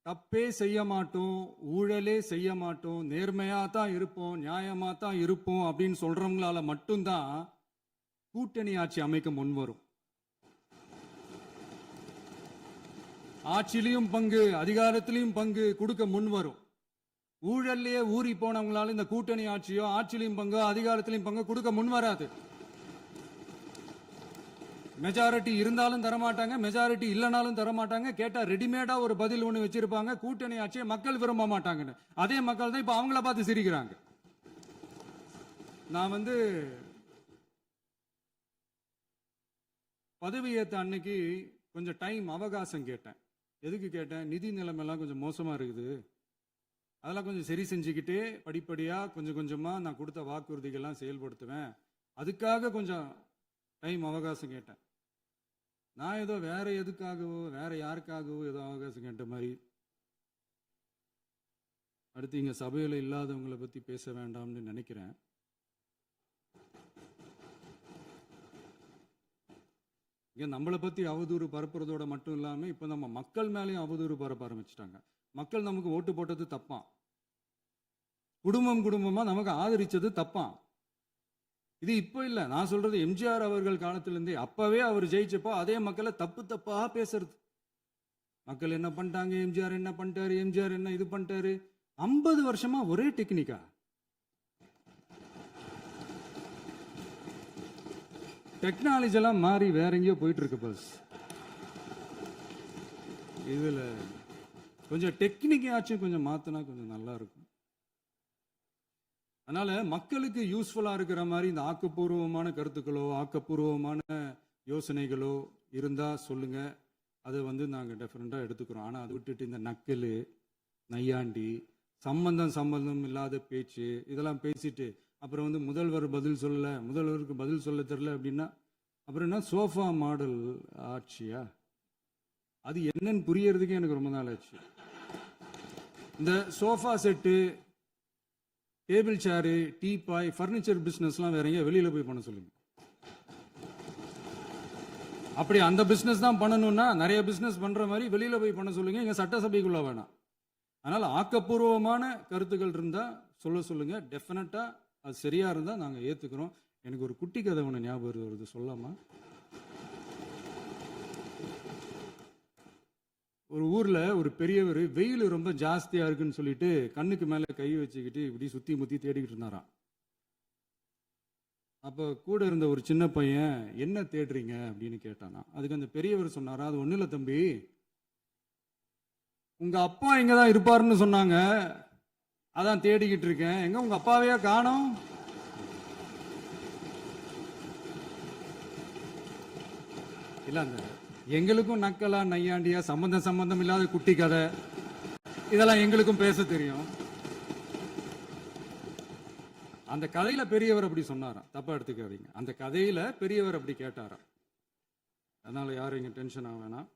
தப்பே செய்ய மாட்டோம், ஊழலே செய்ய மாட்டோம், நேர்மையா தான் இருப்போம், நியாயமா தான் இருப்போம் அப்படின்னு சொல்றவங்களால மட்டும்தான் கூட்டணி ஆட்சி அமைக்க முன்வரும். ஆட்சியிலையும் பங்கு, அதிகாரத்திலையும் பங்கு கொடுக்க முன்வரும். ஊழல்லையே ஊறி போனவங்களால இந்த கூட்டணி ஆட்சியோ ஆட்சியிலையும் பங்கு அதிகாரத்திலையும் பங்கு கொடுக்க முன்வராது. மெஜாரிட்டி இருந்தாலும் தரமாட்டாங்க, மெஜாரிட்டி இல்லைனாலும் தரமாட்டாங்க. கேட்டா ரெடிமேடா ஒரு பதில் ஒண்ணு வச்சிருப்பாங்க, கூட்டணி ஆட்சியை மக்கள் விரும்ப மாட்டாங்கன்னு. அதே மக்கள் தான் இப்ப அவங்கள பார்த்து சிரிக்கிறாங்க. நான் பதவியேற்ற அன்னைக்கு கொஞ்சம் டைம் அவகாசம் கேட்டேன். எதுக்கு கேட்டேன்? நிதி நிலைமைலாம் கொஞ்சம் மோசமா இருக்குது, அதெல்லாம் கொஞ்சம் சரி செஞ்சுக்கிட்டே படிப்படியா கொஞ்சம் கொஞ்சமா நான் கொடுத்த வாக்குறுதிகள்லாம் செயல்படுத்துவேன், அதுக்காக கொஞ்சம் டைம் அவகாசம் கேட்டேன். நான் ஏதோ வேற எதுக்காகவோ வேற யாருக்காகவோ ஏதோ அவகாசம் கேட்ட மாதிரி. அடுத்து இங்க சபையில இல்லாதவங்களை பத்தி பேச வேண்டாம்னு நினைக்கிறேன். இங்க நம்மளை பத்தி அவதூறு பரப்புறதோட மட்டும் இல்லாம இப்ப நம்ம மக்கள் மேலேயும் அவதூறு பரப்ப ஆரம்பிச்சிட்டாங்க. மக்கள் நமக்கு ஓட்டு போட்டது தப்பான், குடும்பம் குடும்பமா நமக்கு ஆதரிச்சது தப்பான். இது இப்ப இல்ல, நான் சொல்றது எம்ஜிஆர் அவர்கள் காலத்திலிருந்தே. அப்பவே அவர் ஜெயிச்சப்போ அதே மக்களை தப்பு தப்பா பேசுறது. மக்கள் என்ன பண்ணிட்டாங்க, எம்ஜிஆர் என்ன பண்ணிட்டாரு, எம்ஜிஆர் என்ன இது பண்ணிட்டாரு. 50 வருஷமா ஒரே டெக்னிக்கா. டெக்னாலஜி எல்லாம் மாறி வேற எங்கேயோ போயிட்டு இருக்கு பஸ். இதுல கொஞ்சம் டெக்னிக்காச்சும் கொஞ்சம் மாத்தினா கொஞ்சம் நல்லா இருக்கும். அதனால மக்களுக்கு யூஸ்ஃபுல்லா இருக்கிற மாதிரி இந்த ஆக்கப்பூர்வமான கருத்துக்களோ ஆக்கப்பூர்வமான யோசனைகளோ இருந்தா சொல்லுங்க, அதை நாங்க டெஃபரெண்டா எடுத்துக்கிறோம். ஆனா அதை விட்டுட்டு இந்த நக்கல் நையாண்டி சம்பந்தம் இல்லாத பேச்சு இதெல்லாம் பேசிட்டு அப்புறம் முதல்வர் பதில் சொல்லல, முதல்வருக்கு பதில் சொல்ல தெரியல அப்படின்னா அப்புறம் என்ன சோஃபா மாடல் ஆட்சியா? அது என்னன்னு புரியறதுக்கே எனக்கு ரொம்ப நாள் ஆச்சு. இந்த sofa set, table chair, teapoy, furniture பிசினஸ்லாம் வேற எங்கேயா வெளியில போய் பண்ண சொல்லுங்க. அப்படி அந்த பிசினஸ் தான் பண்ணணும்னா நிறைய பிசினஸ் பண்ற மாதிரி வெளியில போய் பண்ண சொல்லுங்க, இங்க சட்டசபைக்குள்ள வேணாம். அதனால ஆக்கப்பூர்வமான கருத்துக்கள் இருந்தா சொல்லுங்க, டெஃபினட்டா அது சரியா இருந்தா நாங்க ஏத்துக்கிறோம். எனக்கு ஒரு குட்டி கதை ஒண்ணு ஞாபகம் வருது, சொல்லாமா? ஒரு ஊர்ல ஒரு பெரியவர் வெயில் ரொம்ப ஜாஸ்தியா இருக்குன்னு சொல்லிட்டு கண்ணுக்கு மேல கை வச்சுக்கிட்டு இப்படி சுத்தி முத்தி தேடிக்கிட்டு இருந்தாராம். அப்ப கூட இருந்த ஒரு சின்ன பையன் என்ன தேடுறீங்க அப்படின்னு கேட்டானா. அதுக்கு அந்த பெரியவர் சொன்னாரா, அது ஒண்ணு இல்ல தம்பி, உங்க அப்பா இங்கதான் இருப்பாருன்னு சொன்னாங்க, அதான் தேடிக்கிட்டு இருக்கேன். எங்க உங்க அப்பாவையா காணோம்? இல்ல அந்த எங்களுக்கும் நக்கலா நையாண்டியா சம்பந்தம் இல்லாத குட்டி கதை இதெல்லாம் எங்களுக்கும் பேச தெரியும். அந்த கதையில பெரியவர் அப்படி சொன்னாராம், தப்பா எடுத்துக்காதீங்க. அந்த கதையில பெரியவர் அப்படி கேட்டாராம். அதனால யாரும் இங்க டென்ஷன் ஆக வேணாம்.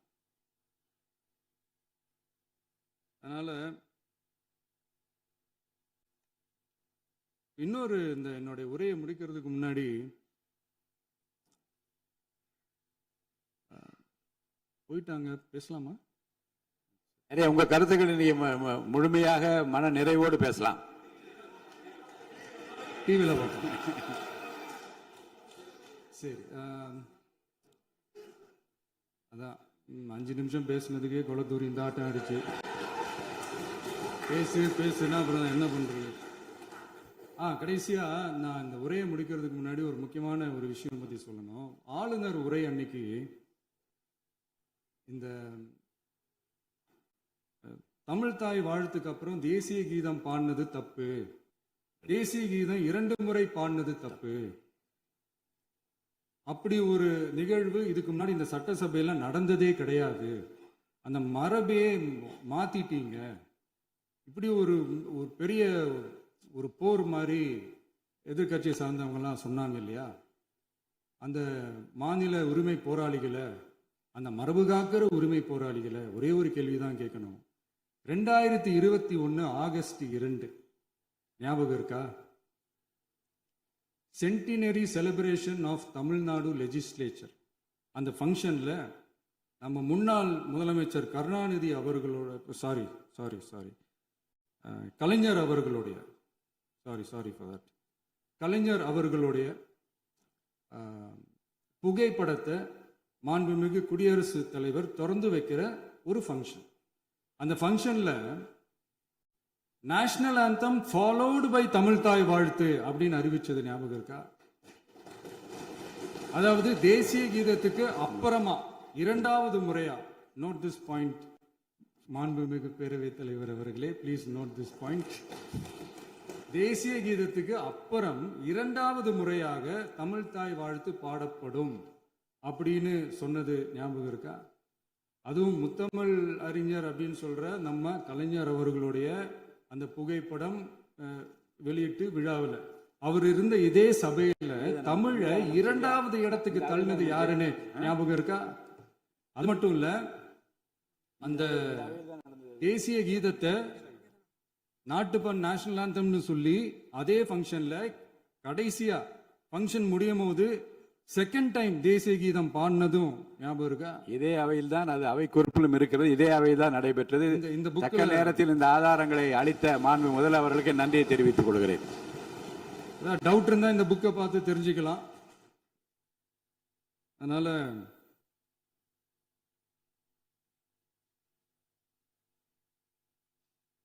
அதனால இன்னொரு இந்த என்னுடைய உரையை முடிக்கிறதுக்கு முன்னாடி போயிட்டாங்க, பேசலாமா? நிறைய உங்க கருத்துக்களை நீங்க முழுமையாக மன நிறைவோடு பேசலாம். டிவியில் பார்த்தோம். சரி, அதான் 5 நிமிஷம் பேசுனதுக்கே கொளத்தூரி இந்த ஆட்டம் அடிச்சு பேசுனா அப்புறம் என்ன பண்றது? கடைசியா நான் இந்த உரையை முடிக்கிறதுக்கு முன்னாடி ஒரு முக்கியமான ஒரு விஷயம் பத்தி சொல்லணும். ஆளுநர் உரை அன்னைக்கு இந்த தமிழ் தாய் வாழ்த்துக்கு அப்புறம் தேசிய கீதம் பாடினது தப்பு, தேசிய கீதம் 2 முறை பாடினது தப்பு, அப்படி ஒரு நிகழ்வு இதுக்கு முன்னாடி இந்த சட்டசபையில நடந்ததே கிடையாது, அந்த மரபையே மாத்திட்டீங்க, இப்படி ஒரு பெரிய ஒரு போர் மாதிரி எதிர்கட்சியை சார்ந்தவங்கலாம் சொன்னாங்க இல்லையா? அந்த மாநில உரிமை போராளிகளை, அந்த மரபு காக்கிற உரிமை போராளிகளை ஒரே ஒரு கேள்விதான் கேட்கணும். 2021 ஆகஸ்ட் 2 ஞாபகம் இருக்கா? Centenary celebration of Tamil Nadu legislature. அந்த ஃபங்க்ஷனில் நம்ம முன்னாள் முதலமைச்சர் கருணாநிதி அவர்களோட கலைஞர் அவர்களுடைய கலைஞர் அவர்களுடைய புகைப்படத்தை மாண்புமிகு குடியரசுத் தலைவர் திறந்து வைக்கிற ஒரு ஃபங்க்ஷன். அந்த ஃபங்க்ஷனில் national anthem followed by Tamil Thai Vazhthu அப்படின்னு அறிவிச்சது ஞாபகம் இருக்கா? அதாவது தேசிய கீதத்துக்கு அப்புறமா இரண்டாவது முறையா, நோட் திஸ் பாயிண்ட் மாண்புமிகு பேரவைத் தலைவர் அவர்களே, ப்ளீஸ் நோட் திஸ் பாயிண்ட். தேசிய கீதத்துக்கு அப்புறம் இரண்டாவது முறையாக தமிழ் தாய் வாழ்த்து பாடப்படும் அப்படின்னு சொன்னது ஞாபகம் இருக்கா? அதுவும் முத்தமிழ் அறிஞர் அப்படின்னு சொல்ற நம்ம கலைஞர் அவர்களுடைய அந்த புகைப்படம் வெளியிட்டு விழாவில் அவர் இருந்த இதே சபையில தமிழை இரண்டாவது இடத்துக்கு தள்ளினது யாருன்னு ஞாபகம் இருக்கா? அது மட்டும் இல்ல, அந்த தேசிய கீதத்தை நாட்டுப்பண் நேஷனல் ஆந்தம்னு சொல்லி அதே ஃபங்க்ஷன்ல கடைசியா ஃபங்க்ஷன் முடியும் போது செகண்ட் டைம் தேசிய கீதம் பாடினதும் ஞாபகம் இருக்கா? இதே அவையில் தான், அது அவை குறிப்பிலும் இருக்கிறது, இதே அவையில் தான் நடைபெற்றது. இந்த தக்க நேரத்தில் இந்த ஆதாரங்களை அளித்த மாண்பு முதல்வர்களுக்கு நன்றியை தெரிவித்துக் கொள்கிறேன். டவுட் இருந்தா இந்த புக்கை பார்த்து தெரிஞ்சுக்கலாம். அதனால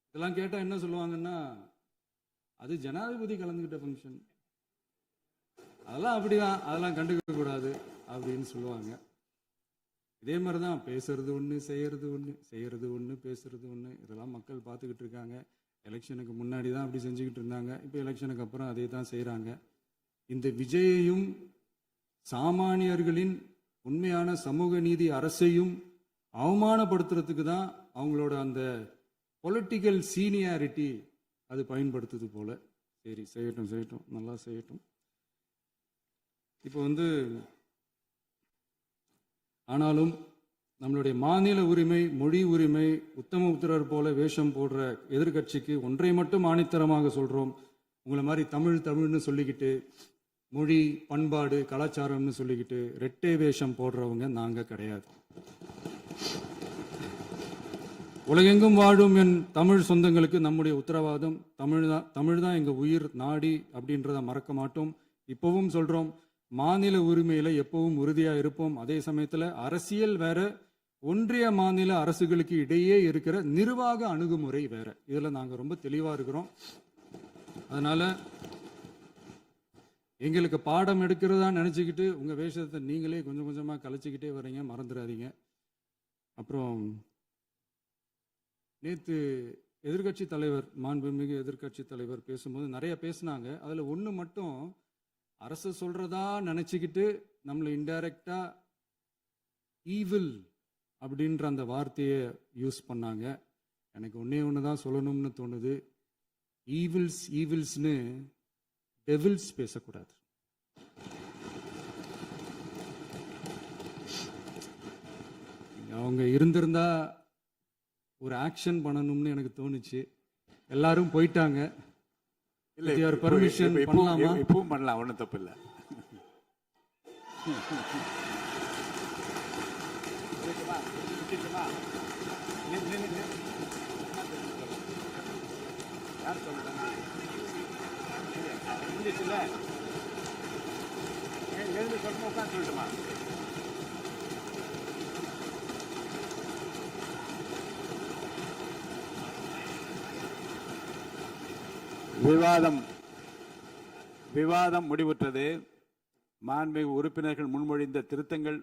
இதெல்லாம் கேட்டா என்ன சொல்லுவாங்கன்னா, அது ஜனாதிபதி கலந்துகிட்ட ஃபங்க்ஷன், அதெல்லாம் அப்படிதான், அதெல்லாம் கண்டுக்க கூடாது அப்படின்னு சொல்லுவாங்க. இதே மாதிரி தான் பேசுறது ஒன்று, செய்யறது ஒன்று, பேசுறது ஒன்று. இதெல்லாம் மக்கள் பார்த்துக்கிட்டு இருக்காங்க. எலெக்ஷனுக்கு முன்னாடி தான் அப்படி செஞ்சுக்கிட்டு இருந்தாங்க. இப்போ எலெக்ஷனுக்கு அப்புறம் அதே தான் செய்கிறாங்க. இந்த விஜயையும் சாமானியர்களின் உண்மையான சமூக நீதி அரசையும் அவமானப்படுத்துறதுக்கு தான் அவங்களோட அந்த பொலிட்டிக்கல் சீனியாரிட்டி அது பயன்படுத்துது போல. சரி, செய்யட்டும், நல்லா செய்யட்டும். இப்போ ஆனாலும் நம்மளுடைய மாநில உரிமை, மொழி உரிமை, உத்தம உத்தரர் போல வேஷம் போடுற எதிர்கட்சிக்கு ஒன்றை மட்டும் ஆணித்தரமாக சொல்றோம். உங்களை மாதிரி தமிழ்னு சொல்லிக்கிட்டு, மொழி, பண்பாடு, கலாச்சாரம்னு சொல்லிக்கிட்டு ரெட்டை வேஷம் போடுறவங்க நாங்க கிடையாது. உலகெங்கும் வாழும் என் தமிழ் சொந்தங்களுக்கு நம்முடைய உத்தரவாதம் தமிழ் தான் எங்க உயிர் நாடி அப்படின்றத மறக்க மாட்டோம். இப்பவும் சொல்றோம், மாநில உரிமையில எப்பவும் உறுதியா இருப்போம். அதே சமயத்துல அரசியல் வேற, ஒன்றிய மாநில அரசுகளுக்கு இடையே இருக்கிற நிர்வாக அணுகுமுறை வேற. இதுல நாங்க ரொம்ப தெளிவா இருக்கிறோம். அதனால எங்களுக்கு பாடம் எடுக்கிறதா நினைச்சுக்கிட்டு உங்க வேஷத்தை நீங்களே கொஞ்சம் கொஞ்சமா கலைச்சிக்கிட்டே வர்றீங்க, மறந்துடாதீங்க. அப்புறம் நேற்று எதிர்கட்சி தலைவர், மாண்புமிகு எதிர்கட்சி தலைவர் பேசும்போது நிறைய பேசினாங்க. அதுல ஒண்ணு மட்டும் அரசு சொல்றதா நினைச்சுக்கிட்டு நம்மளை இன்டைரக்டா ஈவில் அப்படின்ற அந்த வார்த்தையை யூஸ் பண்ணாங்க. எனக்கு ஒண்ணு தான் சொல்லணும்னு தோணுது. ஈவில்ஸ்னு டெவில்ஸ் பேசக்கூடாது. அவங்க இருந்திருந்தா ஒரு ஆக்ஷன் பண்ணணும்னு எனக்கு தோணுச்சு. எல்லாரும் போயிட்டாங்க. பர்மிஷன் பண்ணலாமா? இப்பவும் பண்ணலாம், ஒன்றும் தப்பு இல்லை. யார் சொல்லுங்க? எழுந்து சொல்லணும், உட்காந்து சொல்லட்டுமா? விவாதம் முடிவுற்றது. மாண்புமிகு உறுப்பினர்கள் முன்மொழிந்த திருத்தங்கள்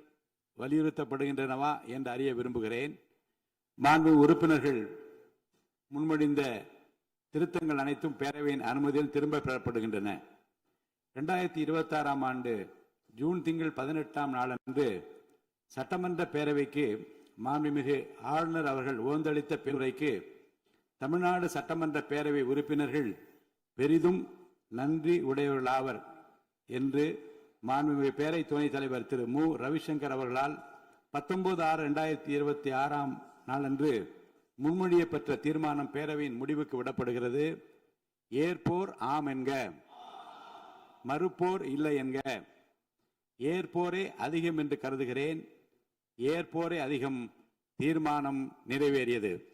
வலியுறுத்தப்படுகின்றனவா என்று அறிய விரும்புகிறேன். மாண்புமிகு உறுப்பினர்கள் முன்மொழிந்த திருத்தங்கள் அனைத்தும் பேரவையின் அனுமதியில் திரும்ப பெறப்படுகின்றன. 2026 ஆண்டு ஜூன் திங்கள் 18ஆம் நாளன்று சட்டமன்ற பேரவைக்கு மாண்புமிகு ஆளுநர் அவர்கள் ஓந்தளித்த பெருரைக்கு தமிழ்நாடு சட்டமன்ற பேரவை உறுப்பினர்கள் பெரிதும் நன்றி உடையவர்களாவர் என்று மாண்புமிகு பேரவை துணைத் தலைவர் திரு மு ரவிசங்கர் அவர்களால் 19/6/2026 நாளன்று முன்மொழியப்பட்ட தீர்மானம் பேரவையின் முடிவுக்கு விடப்படுகிறது. ஏற்போர் ஆம் என்க. மறுப்போர் இல்லை என்க. ஏற்போரே அதிகம் என்று கருதுகிறேன். ஏற்போரே அதிகம். தீர்மானம் நிறைவேறியது.